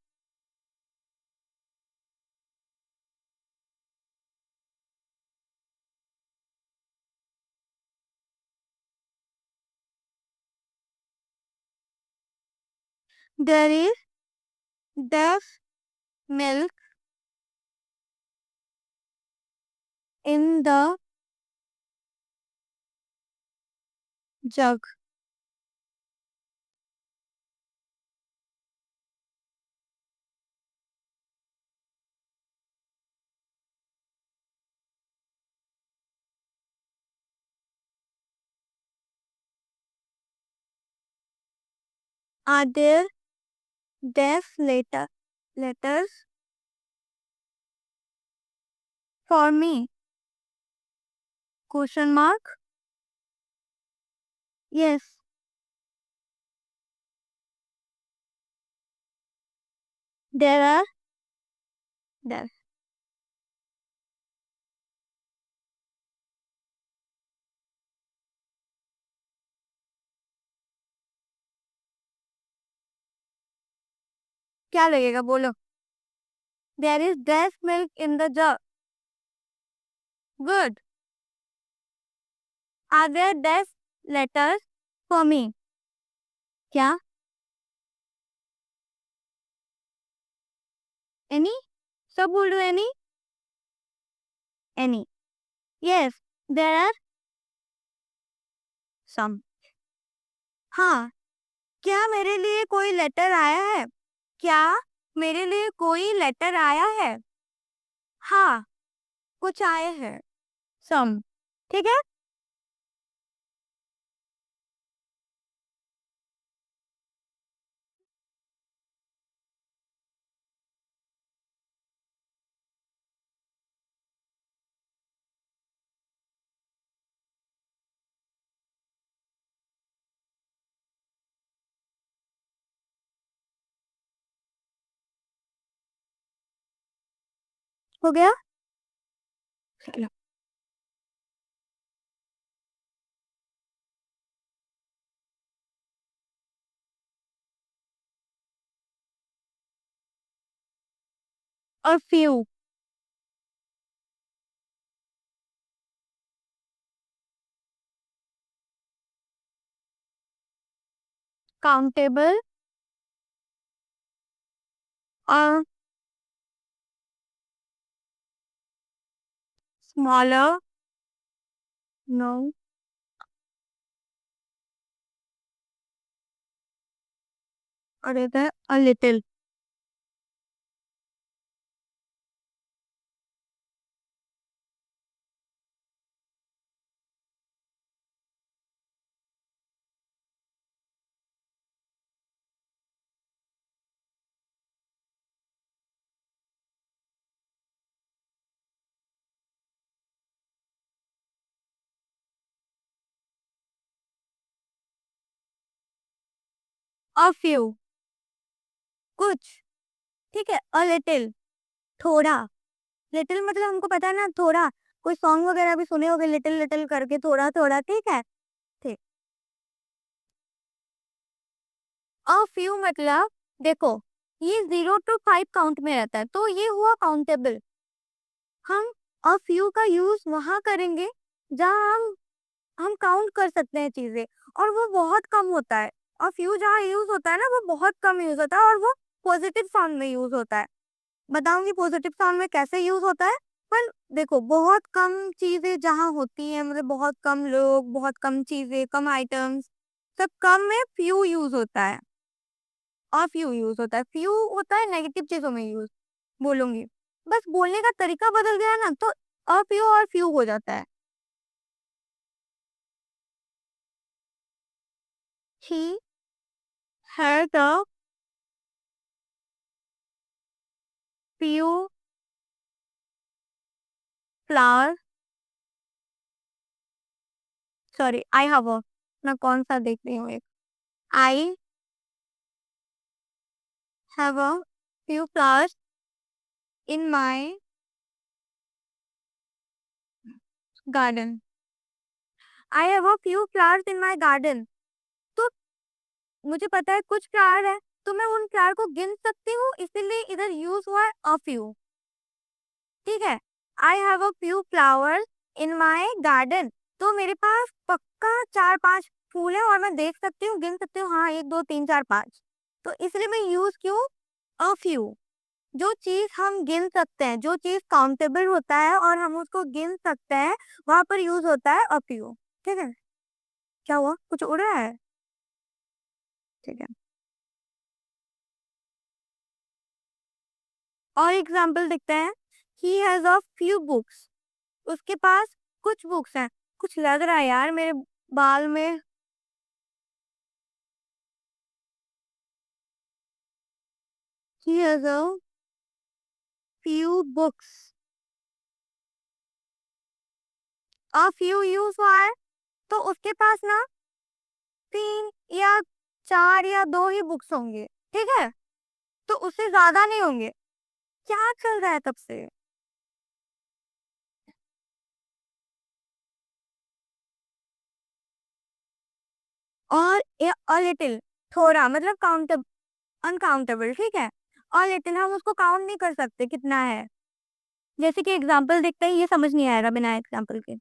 There is dash milk in the jug. Are there dash letters for me? Question mark. Yes, there are dash. क्या लगेगा बोलो? There is dash milk in the jug. Good. Are there dash letters for me? क्या? Any, सब बोल रहे हो any, any. Yes, there are some. हाँ, क्या मेरे लिए कोई लेटर आया है? क्या मेरे लिए कोई लेटर आया है? हाँ, कुछ आए हैं, सम, ठीक है। हो गया? चलो। A few. Countable. A smaller. No. और रहता है a little. A few. कुछ. ठीक है, a little. थोड़ा. लिटिल मतलब हमको पता है ना, थोड़ा. कोई सॉन्ग वगैरह भी सुने होंगे, लिटिल लिटिल करके, थोड़ा थोड़ा. ठीक है. ठीक. अ फ्यू मतलब, देखो, ये 0 to 5 काउंट में रहता है, तो ये हुआ काउंटेबल. हम अ फ्यू का यूज वहां करेंगे जहां हम काउंट कर सकते हैं चीजें, और वो बहुत कम होता है. अ फ्यू जहाँ यूज होता है ना, वो बहुत कम यूज होता है, और वो पॉजिटिव साउंड में यूज होता है. बताऊंगी पॉजिटिव साउंड में कैसे यूज होता है. पर देखो, बहुत कम चीजें जहाँ होती हैं, मतलब बहुत कम लोग, बहुत कम चीजें, कम आइटम्स, सब कम में फ्यू यूज होता है. और फ्यू यूज होता है. फ्यू होता है नेगेटिव चीजों में यूज. बोलूंगी, बस बोलने का तरीका बदल गया ना, तो अ फ्यू और फ्यू हो जाता है. He had a few flower. Sorry, I have a. मैं कौन सा देख रही हूँ एक. I have a few flowers in my garden. I have a few flowers in my garden. तो मुझे पता है कुछ फ्लावर है, तो मैं उन फ्लावर को गिन सकती हूँ, इसीलिए इधर यूज हुआ है अ फ्यू. ठीक है. I have a few flowers in my garden. तो मेरे पास पक्का 4-5 फूल है, और मैं देख सकती हूँ, गिन सकती हूँ, हाँ 1 2 3 4 5. तो इसलिए मैं यूज क्यों अ फ्यू. जो चीज हम गिन सकते हैं, जो चीज काउंटेबल होता है और हम उसको गिन सकते हैं, वहां पर यूज होता है अ फ्यू. ठीक है. क्या हुआ, कुछ उड़ रहा है? ठीक है. और एग्जाम्पल देखते हैं. He has a few books. उसके पास कुछ बुक्स हैं. कुछ लग रहा है यार मेरे बाल में. He has a few books. A few use हुआ है, तो उसके पास ना 3 या 4 या 2 ही बुक्स होंगे. ठीक है. तो उससे ज्यादा नहीं होंगे. क्या चल रहा है तब से? और अ लिटिल, थोड़ा मतलब काउंटेबल, अनकाउंटेबल. ठीक है. और लिटिल हम उसको काउंट नहीं कर सकते कितना है. जैसे कि एग्जाम्पल देखते हैं, ये समझ नहीं आएगा बिना एग्जाम्पल के.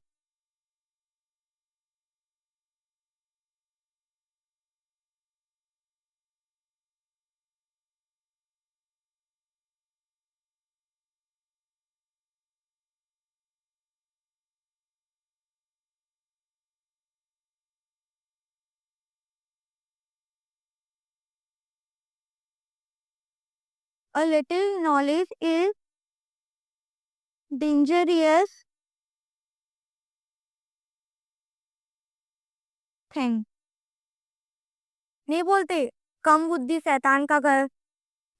A little knowledge is dangerous thing. नहीं बोलते, कम बुद्धि शैतान का घर.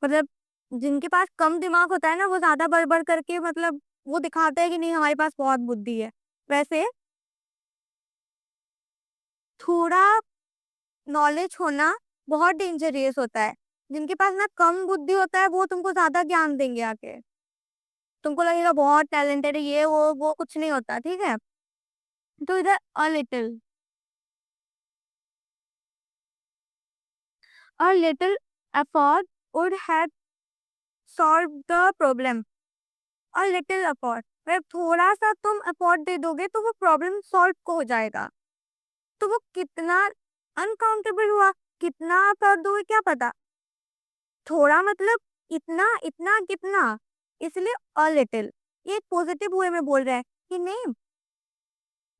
मतलब जिनके पास कम दिमाग होता है ना, वो ज्यादा बड़बड़ करके, मतलब वो दिखाते हैं कि नहीं हमारे पास बहुत बुद्धि है. वैसे थोड़ा नॉलेज होना बहुत डेंजरियस होता है. जिनके पास ना कम बुद्धि होता है, वो तुमको ज्यादा ज्ञान देंगे आके. तुमको लगेगा बहुत टैलेंटेड है, ये वो कुछ नहीं होता, ठीक है। तो इधर अ little effort would have solve the problem. A little effort, मतलब थोड़ा सा तुम एफर्ट दे दोगे तो वो प्रॉब्लम सॉल्व हो जाएगा। तो वो कितना अनकाउंटेबल हुआ, कितना एफर्ट दोगे क्या पता। थोड़ा मतलब इतना, इतना कितना, इसलिए अ लिटिल। ये पॉजिटिव वे में बोल रहा है कि नहीं,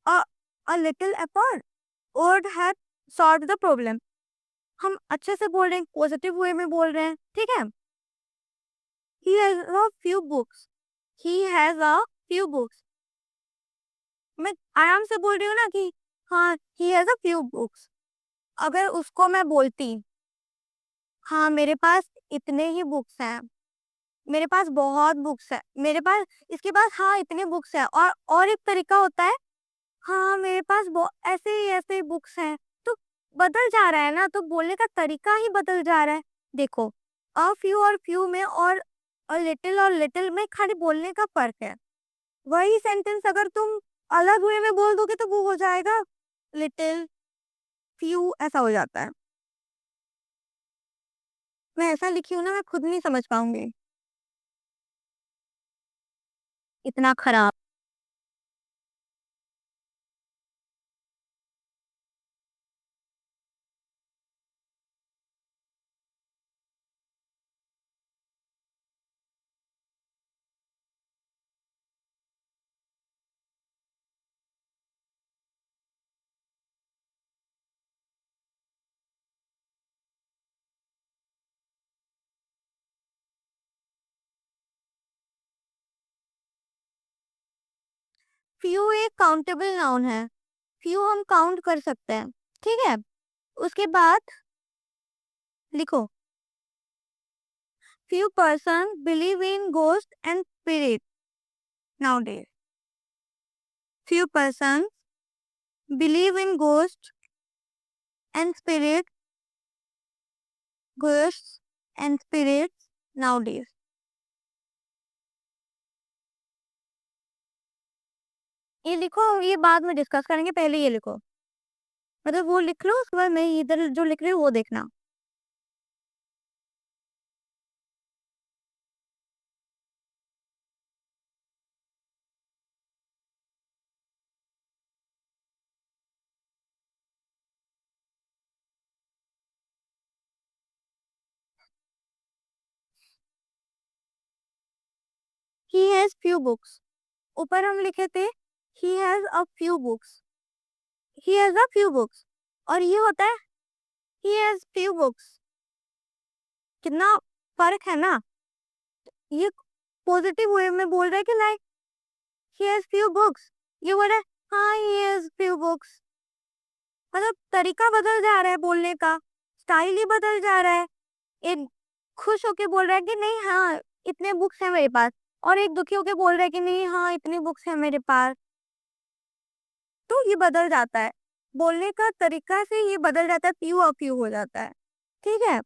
a a little effort would have solve the problem. हम अच्छे से बोल रहे हैं, पॉजिटिव वे में बोल रहे हैं, ठीक है। He has a few books, he has a few books. मैं आराम से बोल रही हूँ ना कि हाँ he has a few books. अगर उसको मैं बोलती हाँ मेरे पास इतने ही बुक्स हैं, मेरे पास बहुत बुक्स है, मेरे पास, इसके पास हाँ इतने बुक्स है। और एक तरीका होता है, हाँ मेरे पास ऐसे ही ऐसे बुक्स हैं। तो बदल जा रहा है ना, तो बोलने का तरीका ही बदल जा रहा है। देखो, अ फ्यू और फ्यू में और लिटिल में खाली बोलने का फर्क है। वही सेंटेंस अगर तुम अलग वे में बोल दोगे तो वो हो जाएगा लिटिल फ्यू, ऐसा हो जाता है। मैं ऐसा लिखी हूँ ना, मैं खुद नहीं समझ पाऊंगी, इतना खराब। फ्यू एक काउंटेबल नाउन है, फ्यू हम काउंट कर सकते हैं, ठीक है। उसके बाद लिखो, few person believe in ghost and spirit nowadays. Few persons believe in ghost and spirit, ghosts and spirits nowadays. ये लिखो, ये बाद में डिस्कस करेंगे, पहले ये लिखो। मतलब वो लिख लो, उसके बाद मैं इधर जो लिख रही हूँ वो देखना। He has few books, ऊपर हम लिखे थे he has a few books, he has a few books, और ये होता है he has few books। कितना फर्क है ना। ये पॉजिटिव वे में बोल रहा है कि like he has few books, ये बोल रहा है हाँ he has few books। मतलब तरीका बदल जा रहा है बोलने का, स्टाइल ही बदल जा रहा है। एक खुश होके बोल रहा है कि नहीं हाँ इतने बुक्स हैं मेरे पास, और एक दुखी होके बोल रहा है कि नहीं हाँ इतनी बुक्स हैं मेरे पास। तो ये बदल जाता है, बोलने का तरीका से ये बदल जाता है, फ्यू और फ्यू हो जाता है, ठीक है।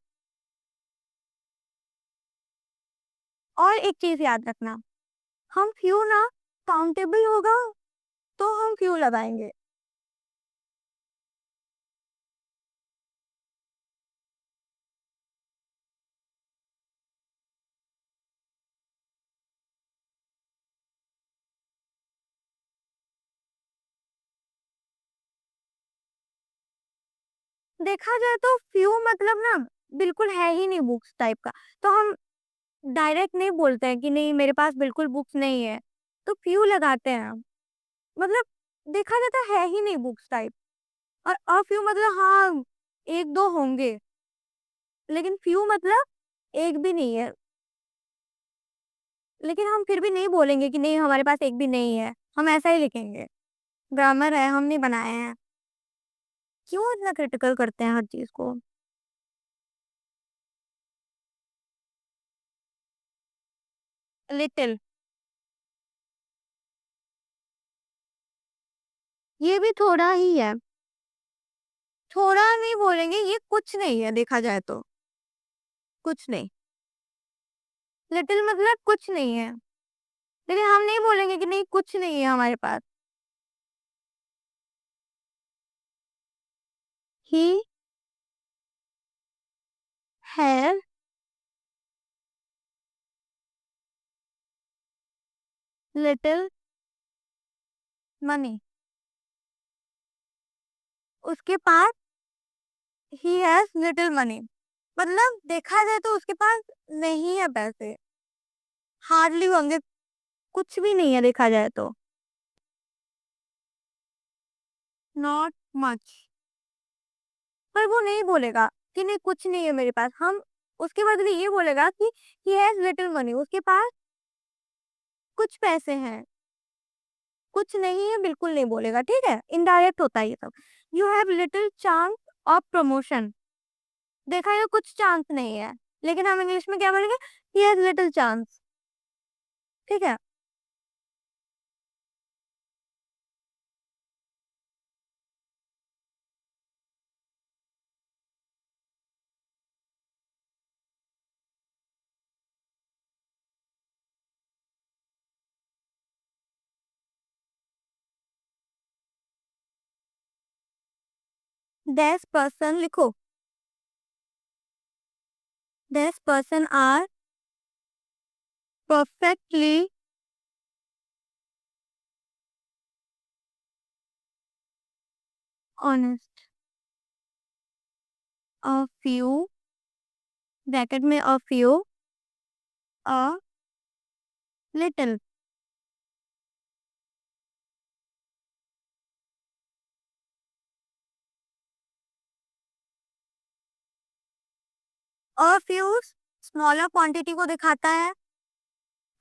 और एक चीज याद रखना, हम फ्यू ना काउंटेबल होगा तो हम फ्यू लगाएंगे। देखा जाए तो फ्यू मतलब ना बिल्कुल है ही नहीं बुक्स टाइप का। तो हम डायरेक्ट नहीं बोलते हैं कि नहीं मेरे पास बिल्कुल बुक्स नहीं है, तो फ्यू लगाते हैं हम। मतलब देखा जाता है ही नहीं बुक्स टाइप। और अ फ्यू मतलब हाँ एक दो होंगे, लेकिन फ्यू मतलब एक भी नहीं है। लेकिन हम फिर भी नहीं बोलेंगे कि नहीं हमारे पास एक भी नहीं है, हम ऐसा ही लिखेंगे। ग्रामर है, हम नहीं बनाए हैं। क्यों इतना क्रिटिकल करते हैं हर चीज को। लिटिल, ये भी थोड़ा ही है। थोड़ा नहीं बोलेंगे, ये कुछ नहीं है देखा जाए तो, कुछ नहीं। लिटिल मतलब कुछ नहीं है। लेकिन हम नहीं बोलेंगे कि नहीं कुछ नहीं है हमारे पास। He have little money. उसके पास ही हैज लिटिल मनी, मतलब देखा जाए तो उसके पास नहीं है पैसे, हार्डली होंगे, कुछ भी नहीं है देखा जाए तो। Not much. पर वो नहीं बोलेगा कि नहीं कुछ नहीं है मेरे पास, हम उसके बदले ये बोलेगा कि ही हैज लिटिल मनी, उसके पास कुछ पैसे हैं। कुछ नहीं है बिल्कुल नहीं बोलेगा, ठीक है, इनडायरेक्ट होता है ये सब। You have little chance of promotion, देखा है कुछ चांस नहीं है, लेकिन हम इंग्लिश में क्या बोलेंगे, ही हैज लिटिल चांस, ठीक है। दैस पर्सन लिखो, these person are perfectly honest. A few, bracket में a few, a little. A few smaller quantity को दिखाता है,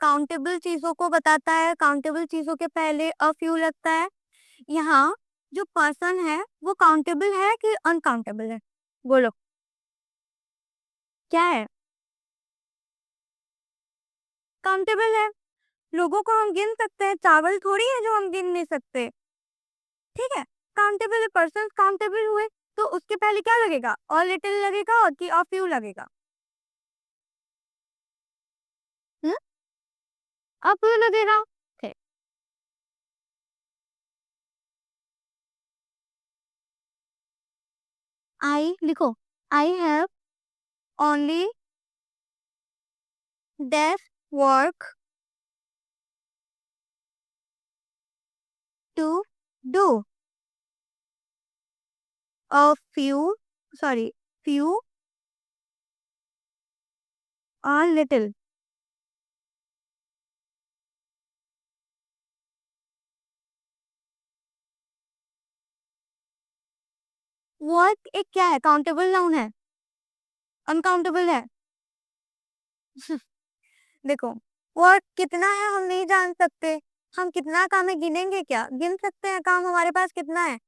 काउंटेबल चीजों को बताता है, काउंटेबल चीजों के पहले अ फ्यू लगता है। यहाँ जो पर्सन है वो काउंटेबल है कि अनकाउंटेबल है, बोलो क्या है। काउंटेबल है, लोगों को हम गिन सकते हैं, चावल थोड़ी है जो हम गिन नहीं सकते, ठीक है। काउंटेबल पर्सन काउंटेबल हुए, तो उसके पहले क्या लगेगा, और लिटिल लगेगा और कि अ फ्यू लगेगा। हम्म, अ फ्यू लगेगा, ठीक। आई लिखो, I have only that work to do. A few, sorry, few और लिटिल। वर्क एक क्या है, काउंटेबल नाउन है, अनकाउंटेबल है। देखो, वर्क कितना है हम नहीं जान सकते, हम कितना काम है गिनेंगे क्या, गिन सकते हैं काम हमारे पास कितना है,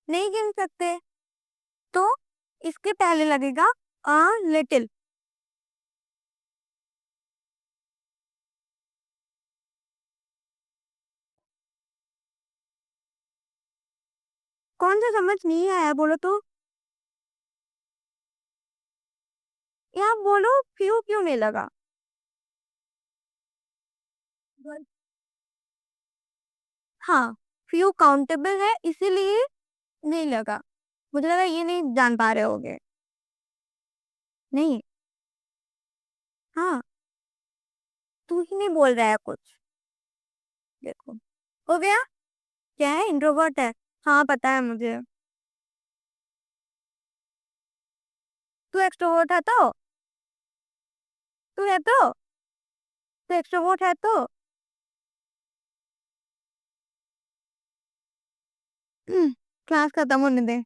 नहीं गिन सकते, तो इसके पहले लगेगा अ लिटिल। कौन सा समझ नहीं आया बोलो तो, या बोलो फ्यू क्यों नहीं लगा। हाँ, फ्यू काउंटेबल है इसीलिए नहीं लगा, मुझे लगा ये नहीं जान पा रहे होगे। नहीं, हाँ, तू ही नहीं बोल रहा है कुछ, देखो हो गया। क्या है, इंट्रोवर्ट है, हाँ पता है मुझे। तू एक्सट्रोवर्ट है तो, तू है तो एक्सट्रोवर्ट है तो। क्लास खत्म होने दे।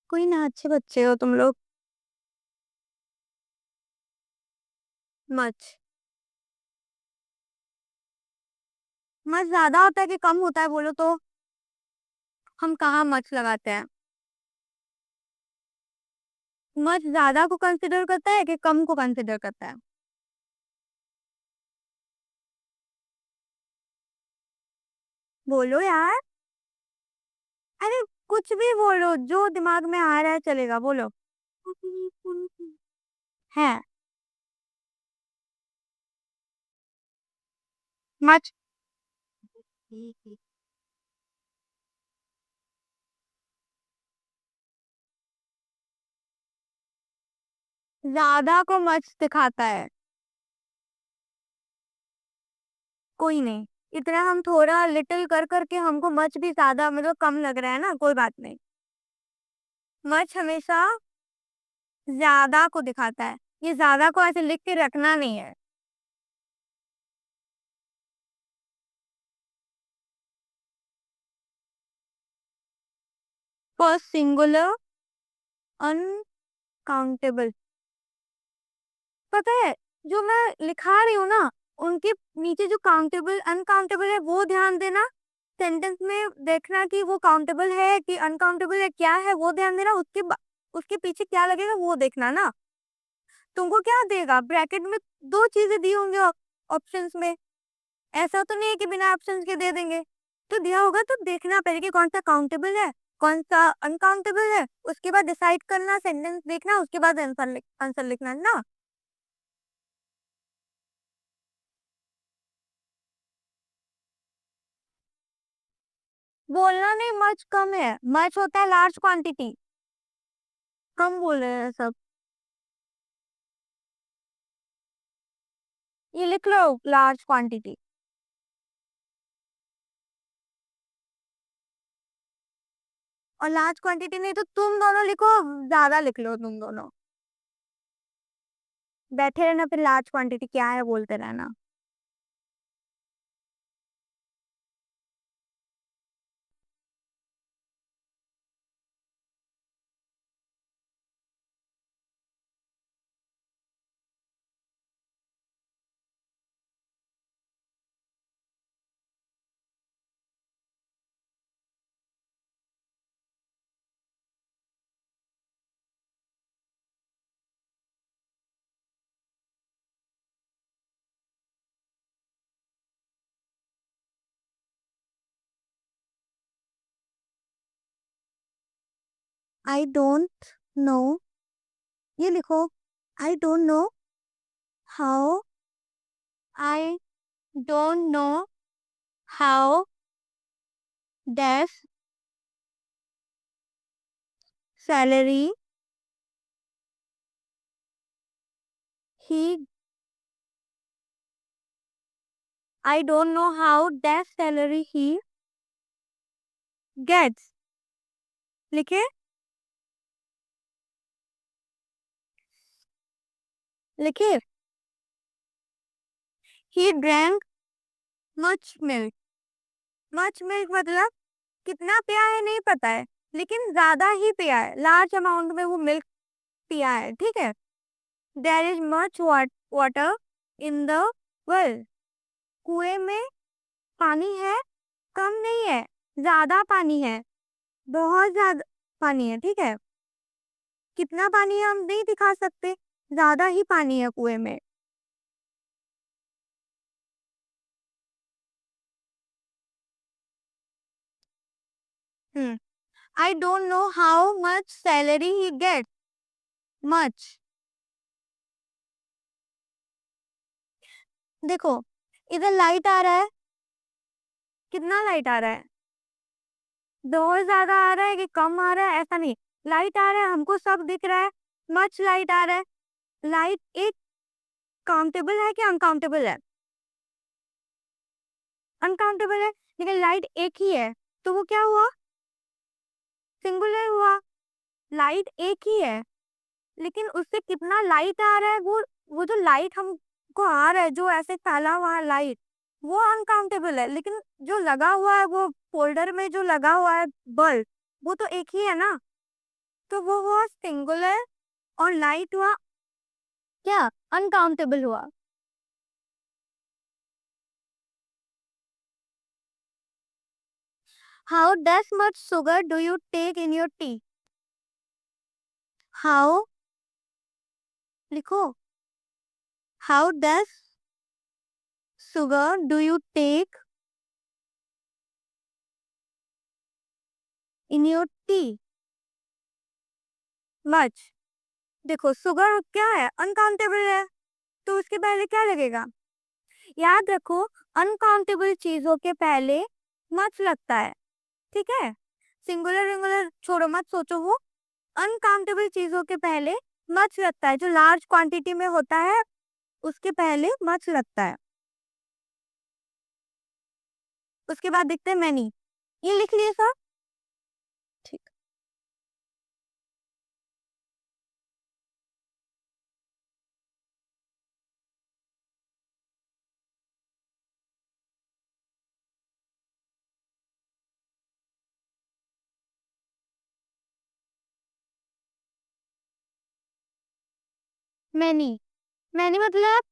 कोई ना, अच्छे बच्चे हो तुम लोग। मच, मच ज्यादा होता है कि कम होता है बोलो तो, हम कहाँ मच लगाते हैं। मच ज्यादा को कंसिडर करता है कि कम को कंसिडर करता है। बोलो यार, अरे कुछ भी बोलो, जो दिमाग में आ रहा है चलेगा, बोलो। है, मच ज्यादा को मच दिखाता है। कोई नहीं, इतना हम थोड़ा लिटिल कर करके हमको मच भी ज्यादा मतलब कम लग रहा है ना, कोई बात नहीं। मच हमेशा ज्यादा को दिखाता है। ये ज्यादा को ऐसे लिख के रखना नहीं है। First singular uncountable. पता है, जो मैं लिखा रही हूँ ना, उनके नीचे जो काउंटेबल अनकाउंटेबल है वो ध्यान देना। सेंटेंस में देखना कि वो काउंटेबल है कि अनकाउंटेबल है, क्या है वो ध्यान देना। उसके पीछे क्या लगेगा वो देखना ना। तुमको क्या देगा ब्रैकेट में? दो चीजें दी होंगे ऑप्शंस में। ऐसा तो नहीं है कि बिना ऑप्शंस के दे देंगे। तो दिया होगा तो देखना पहले कि कौन सा काउंटेबल है, कौन सा अनकाउंटेबल है। उसके बाद डिसाइड करना, सेंटेंस देखना, उसके बाद आंसर लिखना है ना। बोलना नहीं, मच कम है। मच होता है लार्ज क्वांटिटी। कम बोल रहे हैं सब। ये लिख लो, लार्ज क्वांटिटी। और लार्ज क्वांटिटी नहीं तो तुम दोनों लिखो, ज्यादा लिख लो तुम दोनों। बैठे रहना फिर लार्ज क्वांटिटी क्या है बोलते रहना। I don't know. ये लिखो, I don't know how. I don't know how dash salary he. I don't know how dash salary he gets. लिखे? लिखे। He drank much milk. Much milk मतलब कितना पिया है नहीं पता है, लेकिन ज्यादा ही पिया है, लार्ज अमाउंट में वो मिल्क पिया है, ठीक है। There is much water in the well. कुएं में पानी है, कम नहीं है, ज्यादा पानी है, बहुत ज्यादा पानी है, ठीक है। कितना पानी है हम नहीं दिखा सकते, ज्यादा ही पानी है कुएं में। हम्म। I don't know how much salary he get. Much. देखो, इधर लाइट आ रहा है। कितना लाइट आ रहा है? बहुत ज्यादा आ रहा है कि कम आ रहा है, ऐसा नहीं। लाइट आ रहा है, हमको सब दिख रहा है। मच लाइट आ रहा है। लाइट एक काउंटेबल है कि अनकाउंटेबल है? अनकाउंटेबल है, लेकिन लाइट एक ही है, तो वो क्या हुआ? सिंगुलर हुआ। लाइट एक ही है, लेकिन उससे कितना लाइट आ रहा है, वो जो लाइट हमको आ रहा है, जो ऐसे फैला हुआ है लाइट, वो अनकाउंटेबल है। लेकिन जो लगा हुआ है, वो फोल्डर में जो लगा हुआ है बल्ब, वो तो एक ही है ना। तो वो हुआ सिंगुलर। और लाइट हुआ क्या? अनकाउंटेबल हुआ। How does much sugar do you take in your tea? How, लिखो, how does sugar do you take in your tea? Much. देखो शुगर क्या है? अनकाउंटेबल है, तो उसके पहले क्या लगेगा? याद रखो, अनकाउंटेबल चीजों के पहले मच लगता है, ठीक है। सिंगुलर विंगुलर छोड़ो, मत सोचो। वो अनकाउंटेबल चीजों के पहले मच लगता है, जो लार्ज क्वांटिटी में होता है उसके पहले मच लगता है। उसके बाद दिखते हैं मैनी। ये लिख लिए सर? ठीक। मैनी, मैनी मतलब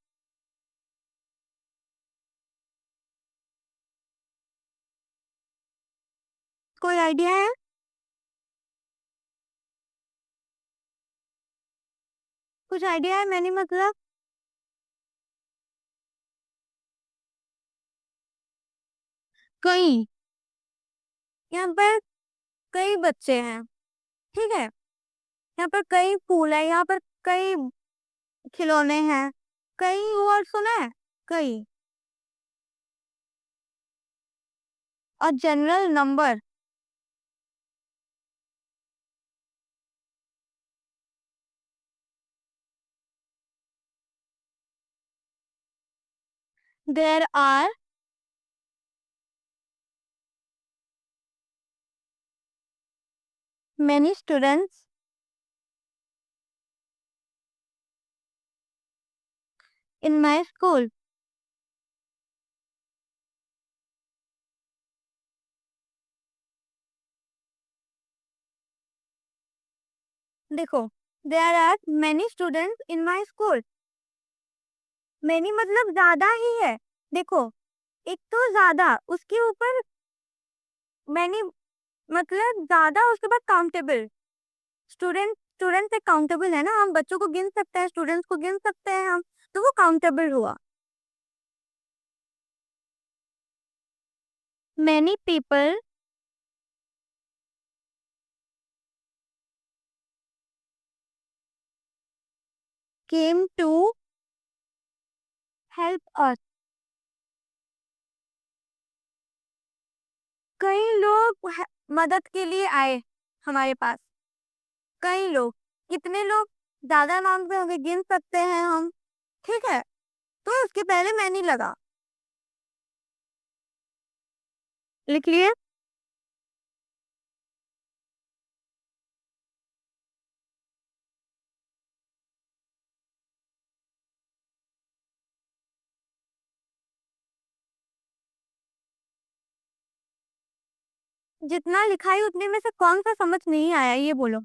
कोई आइडिया है? कुछ आइडिया है मैनी मतलब? कई, यहाँ पर कई बच्चे हैं, ठीक है। यहाँ पर कई फूल है, यहाँ पर कई खिलौने हैं। कई वर्ड सुना है? कई। और general number. There are many students in my school। देखो, there are many students in my school। many मतलब ज्यादा ही है। देखो, एक तो ज्यादा, उसके ऊपर many मतलब ज्यादा, उसके बाद काउंटेबल। स्टूडेंट से काउंटेबल है ना, हम बच्चों को गिन सकते हैं, स्टूडेंट्स को गिन सकते हैं हम, तो वो काउंटेबल हुआ। many people came to help us। कई लोग मदद के लिए आए हमारे पास। कई लोग, कितने लोग? ज्यादा अमाउंट में होंगे, गिन सकते हैं हम, ठीक है। तो उसके पहले मैंने लगा, लिख लिए। जितना लिखा है उतने में से कौन सा समझ नहीं आया, ये बोलो।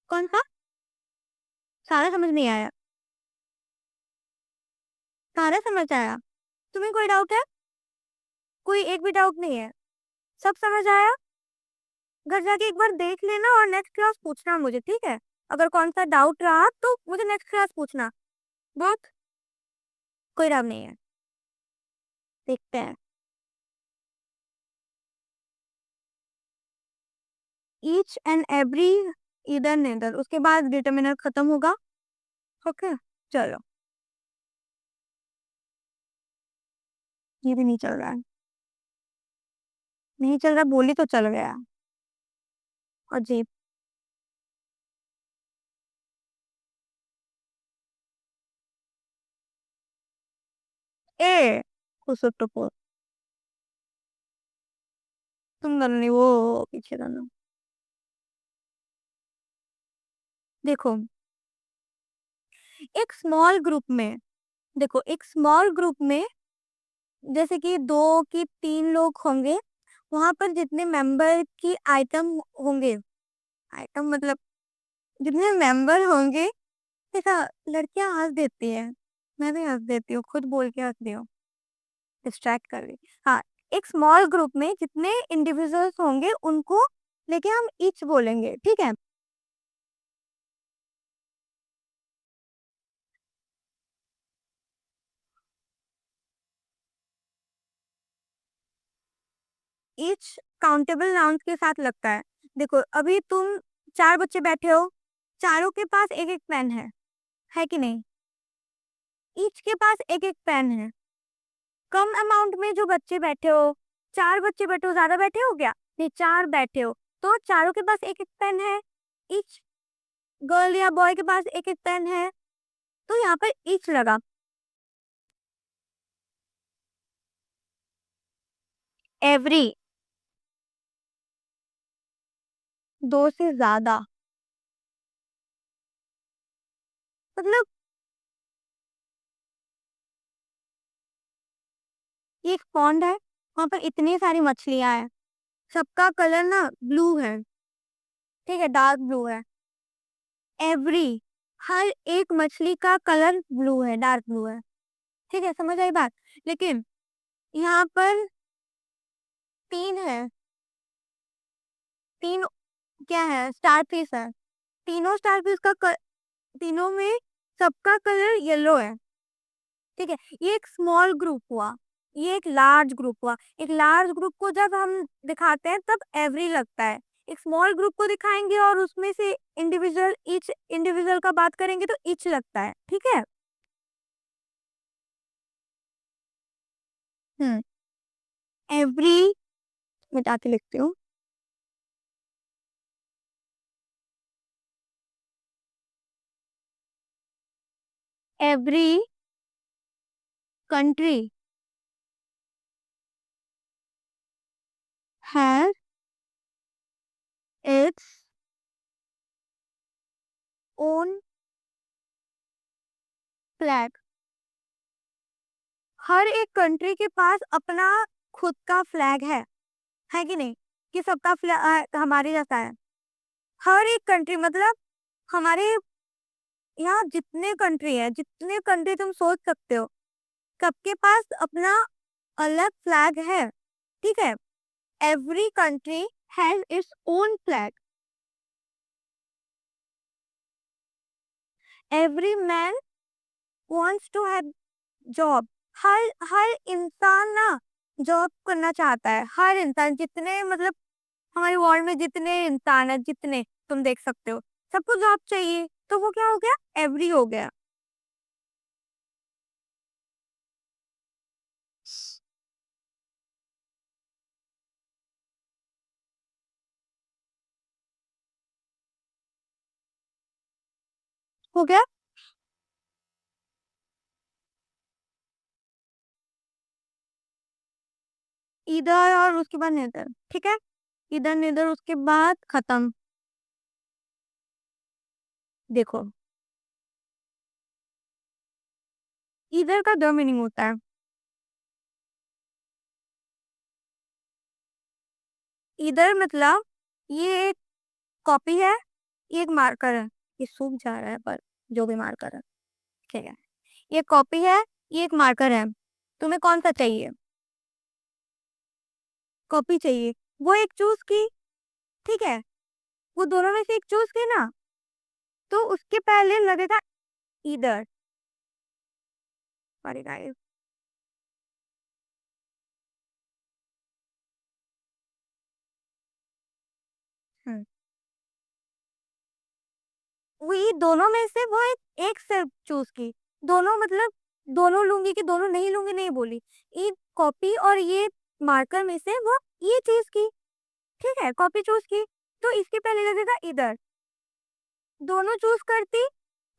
कौन सा? सारा समझ नहीं आया? सारा समझ आया? तुम्हें कोई डाउट है? कोई एक भी डाउट नहीं है? सब समझ आया? घर जाके एक बार देख लेना और नेक्स्ट क्लास पूछना मुझे, ठीक है। अगर कौन सा डाउट रहा तो मुझे नेक्स्ट क्लास पूछना। बहुत, कोई डाउट नहीं है। देखते हैं। ईच एंड एवरी, इधर नेदर, उसके बाद डिटर्मिनर खत्म होगा। ओके, चलो। ये भी नहीं चल रहा है। नहीं चल रहा, बोली तो चल गया। अजीब। ए, कुसुम, तुम दोनों नहीं, वो पीछे दोनों। देखो, एक स्मॉल ग्रुप में, देखो एक स्मॉल ग्रुप में जैसे कि 2 की 3 लोग होंगे, वहां पर जितने मेंबर की आइटम होंगे, आइटम मतलब जितने मेंबर होंगे, देखा, लड़कियां हंस देती है, मैं भी हंस देती हूँ, खुद बोल के हंस रही हूँ, डिस्ट्रैक्ट कर रही। हाँ, एक स्मॉल ग्रुप में जितने इंडिविजुअल्स होंगे उनको लेके हम ईच बोलेंगे, ठीक है। ईच काउंटेबल नाउन्स के साथ लगता है। देखो, अभी तुम 4 बच्चे बैठे हो, चारों के पास एक एक पेन है कि नहीं? ईच के पास एक एक पेन है। कम अमाउंट में जो बच्चे बैठे हो, 4 बच्चे बैठे हो, ज्यादा बैठे हो क्या? नहीं, 4 बैठे हो, तो चारों के पास एक एक पेन है। ईच गर्ल या बॉय के पास एक एक पेन है, तो यहाँ पर ईच लगा। एवरी, 2 से ज्यादा, मतलब ये एक पॉन्ड है, वहां पर इतनी सारी मछलियां हैं, सबका कलर ना ब्लू है, ठीक है, डार्क ब्लू है। एवरी, हर एक मछली का कलर ब्लू है, डार्क ब्लू है, ठीक है, समझ आई बात? लेकिन यहाँ पर 3 है, 3 क्या है, स्टार फिश है। तीनों स्टार फिश का तीनों में सबका कलर येलो है, ठीक है। ये एक स्मॉल ग्रुप हुआ, ये एक लार्ज ग्रुप हुआ। एक लार्ज ग्रुप को जब हम दिखाते हैं तब एवरी लगता है, एक स्मॉल ग्रुप को दिखाएंगे और उसमें से इंडिविजुअल, ईच इंडिविजुअल का बात करेंगे तो ईच लगता है, ठीक है। हम्म, एवरी मिटा के लिखती हूँ। Every country has its own flag, हर एक कंट्री के पास अपना खुद का फ्लैग है कि नहीं? कि सबका फ्लैग हमारे जैसा है। हर एक कंट्री मतलब हमारे यहाँ जितने कंट्री है, जितने कंट्री तुम सोच सकते हो, सबके पास अपना अलग फ्लैग है, ठीक है। Every country has its own flag. Every man wants to have job, हर हर इंसान ना जॉब करना चाहता है। हर इंसान, जितने मतलब हमारे वर्ल्ड में जितने इंसान है, जितने तुम देख सकते हो, सबको जॉब चाहिए, तो वो क्या हो गया, एवरी हो गया। हो गया। इधर और उसके बाद नेदर, ठीक है। इधर नेदर, उसके बाद खत्म। देखो, इधर का दो मीनिंग होता है। इधर मतलब ये एक कॉपी है, ये एक मार्कर है। ये सूख जा रहा है पर जो भी मार्कर है, ठीक है। ये कॉपी है, ये एक मार्कर है। तुम्हें कौन सा चाहिए? कॉपी चाहिए, वो एक चूज की, ठीक है। वो दोनों में से एक चूज की ना, तो उसके पहले लगेगा इधर, पड़ेगा ये। हम्म, वही दोनों में से वो एक सिर्फ चूज की। दोनों मतलब दोनों लूंगी कि दोनों नहीं लूंगी नहीं बोली। ये कॉपी और ये मार्कर में से वो ये चीज की, ठीक है, कॉपी चूज की, तो इसके पहले लगेगा इधर। दोनों चूज करती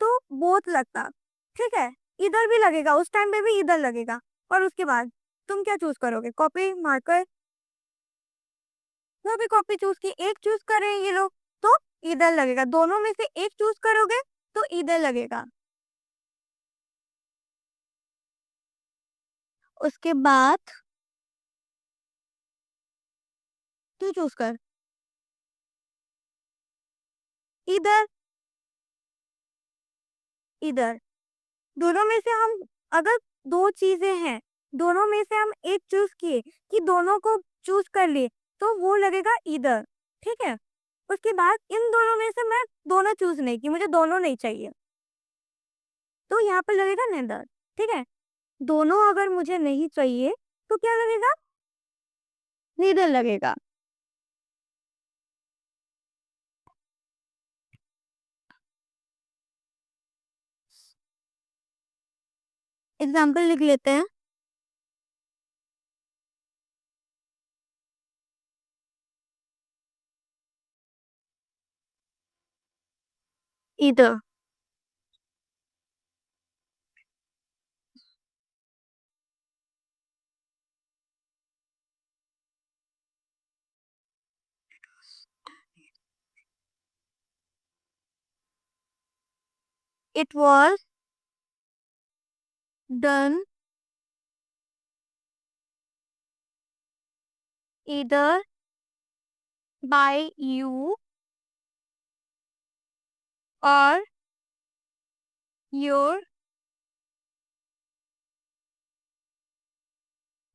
तो बोथ लगता, ठीक है। इधर भी लगेगा, उस टाइम पे भी इधर लगेगा। और उसके बाद तुम क्या चूज करोगे, कॉपी मार्कर? वो भी कॉपी चूज की, एक चूज कर रहे हैं ये लोग, तो इधर लगेगा। दोनों में से एक चूज करोगे तो इधर लगेगा। उसके बाद तू चूज कर, इधर, इधर। दोनों में से हम, अगर दो चीजें हैं, दोनों में से हम एक चूज किए कि दोनों को चूज कर लिए, तो वो लगेगा इधर, ठीक है। उसके बाद इन दोनों में से मैं दोनों चूज नहीं की, मुझे दोनों नहीं चाहिए, तो यहाँ पर लगेगा नेदर, ठीक है। दोनों अगर मुझे नहीं चाहिए तो क्या लगेगा, नीदर लगेगा। एग्जाम्पल लिख लेते हैं। इधर इट वॉज डन इधर बाय यू और your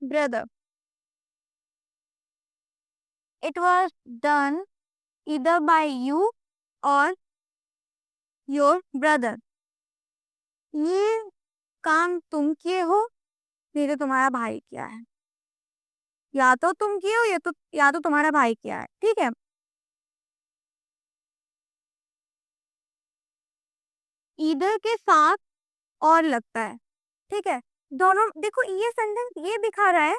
brother. It was done इधर बाय यू और योर ब्रदर। ये काम तुम किए हो, नहीं तो तुम्हारा भाई किया है। या तो तुम किए हो या तो तुम्हारा भाई किया है, ठीक है। ईदर के साथ और लगता है, ठीक है। दोनों देखो, ये सेंटेंस ये दिखा रहा है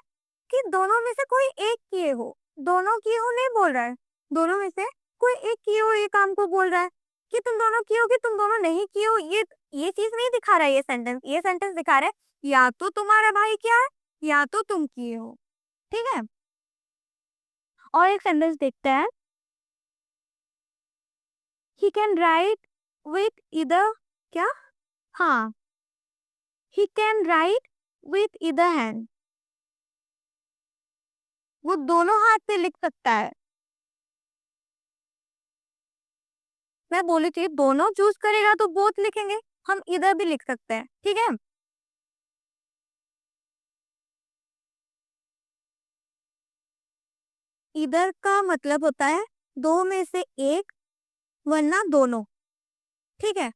कि दोनों में से कोई एक किए हो। दोनों किए हो नहीं बोल रहा है, दोनों में से कोई एक किए हो ये काम को बोल रहा है। कि तुम दोनों किए हो कि तुम दोनों नहीं किए हो, ये चीज नहीं दिखा रहा है। ये सेंटेंस दिखा रहा है या तो तुम्हारा भाई किया है या तो तुम किए हो, ठीक है। और एक सेंटेंस देखते हैं। ही कैन राइट विथ इधर, क्या, हाँ, ही कैन राइट विथ इधर हैंड। वो दोनों हाथ से लिख सकता है। मैं बोली थी दोनों चूज करेगा तो बोथ लिखेंगे, हम इधर भी लिख सकते हैं, ठीक है। इधर का मतलब होता है दो में से एक, वरना दोनों, ठीक है।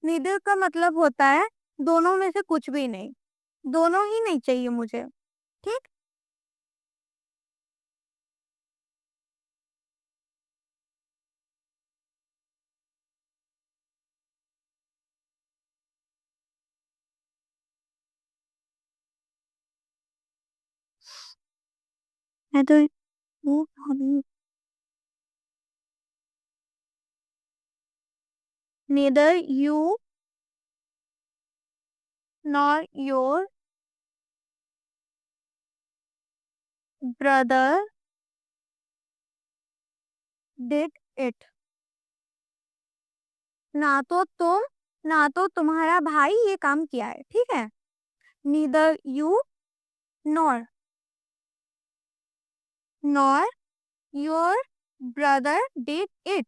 नीदर का मतलब होता है दोनों में से कुछ भी नहीं, दोनों ही नहीं चाहिए मुझे, ठीक। मैं तो वो neither you nor your brother did it। ना तो तुम ना तो तुम्हारा भाई ये काम किया है, ठीक है। neither you nor nor your brother did it।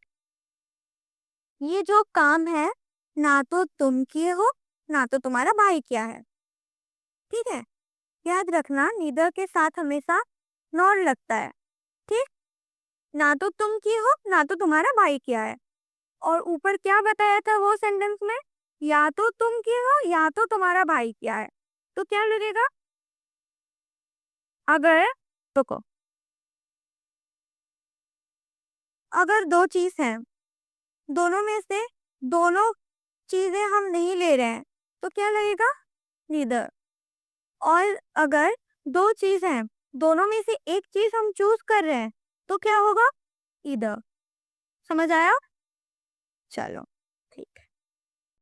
ये जो काम है ना तो तुम किए हो ना तो तुम्हारा भाई किया है, ठीक है। याद रखना नीदर के साथ हमेशा नॉर लगता है, ठीक। ना तो तुम किए हो ना तो तुम्हारा भाई किया है। और ऊपर क्या बताया था वो सेंटेंस में, या तो तुम किए हो या तो तुम्हारा भाई किया है। तो क्या लगेगा अगर, रुको, अगर दो चीज हैं, दोनों में से दोनों चीजें हम नहीं ले रहे हैं तो क्या लगेगा, नीदर। और अगर दो चीज हैं, दोनों में से एक चीज हम चूज कर रहे हैं तो क्या होगा, ईदर। समझ आया? चलो।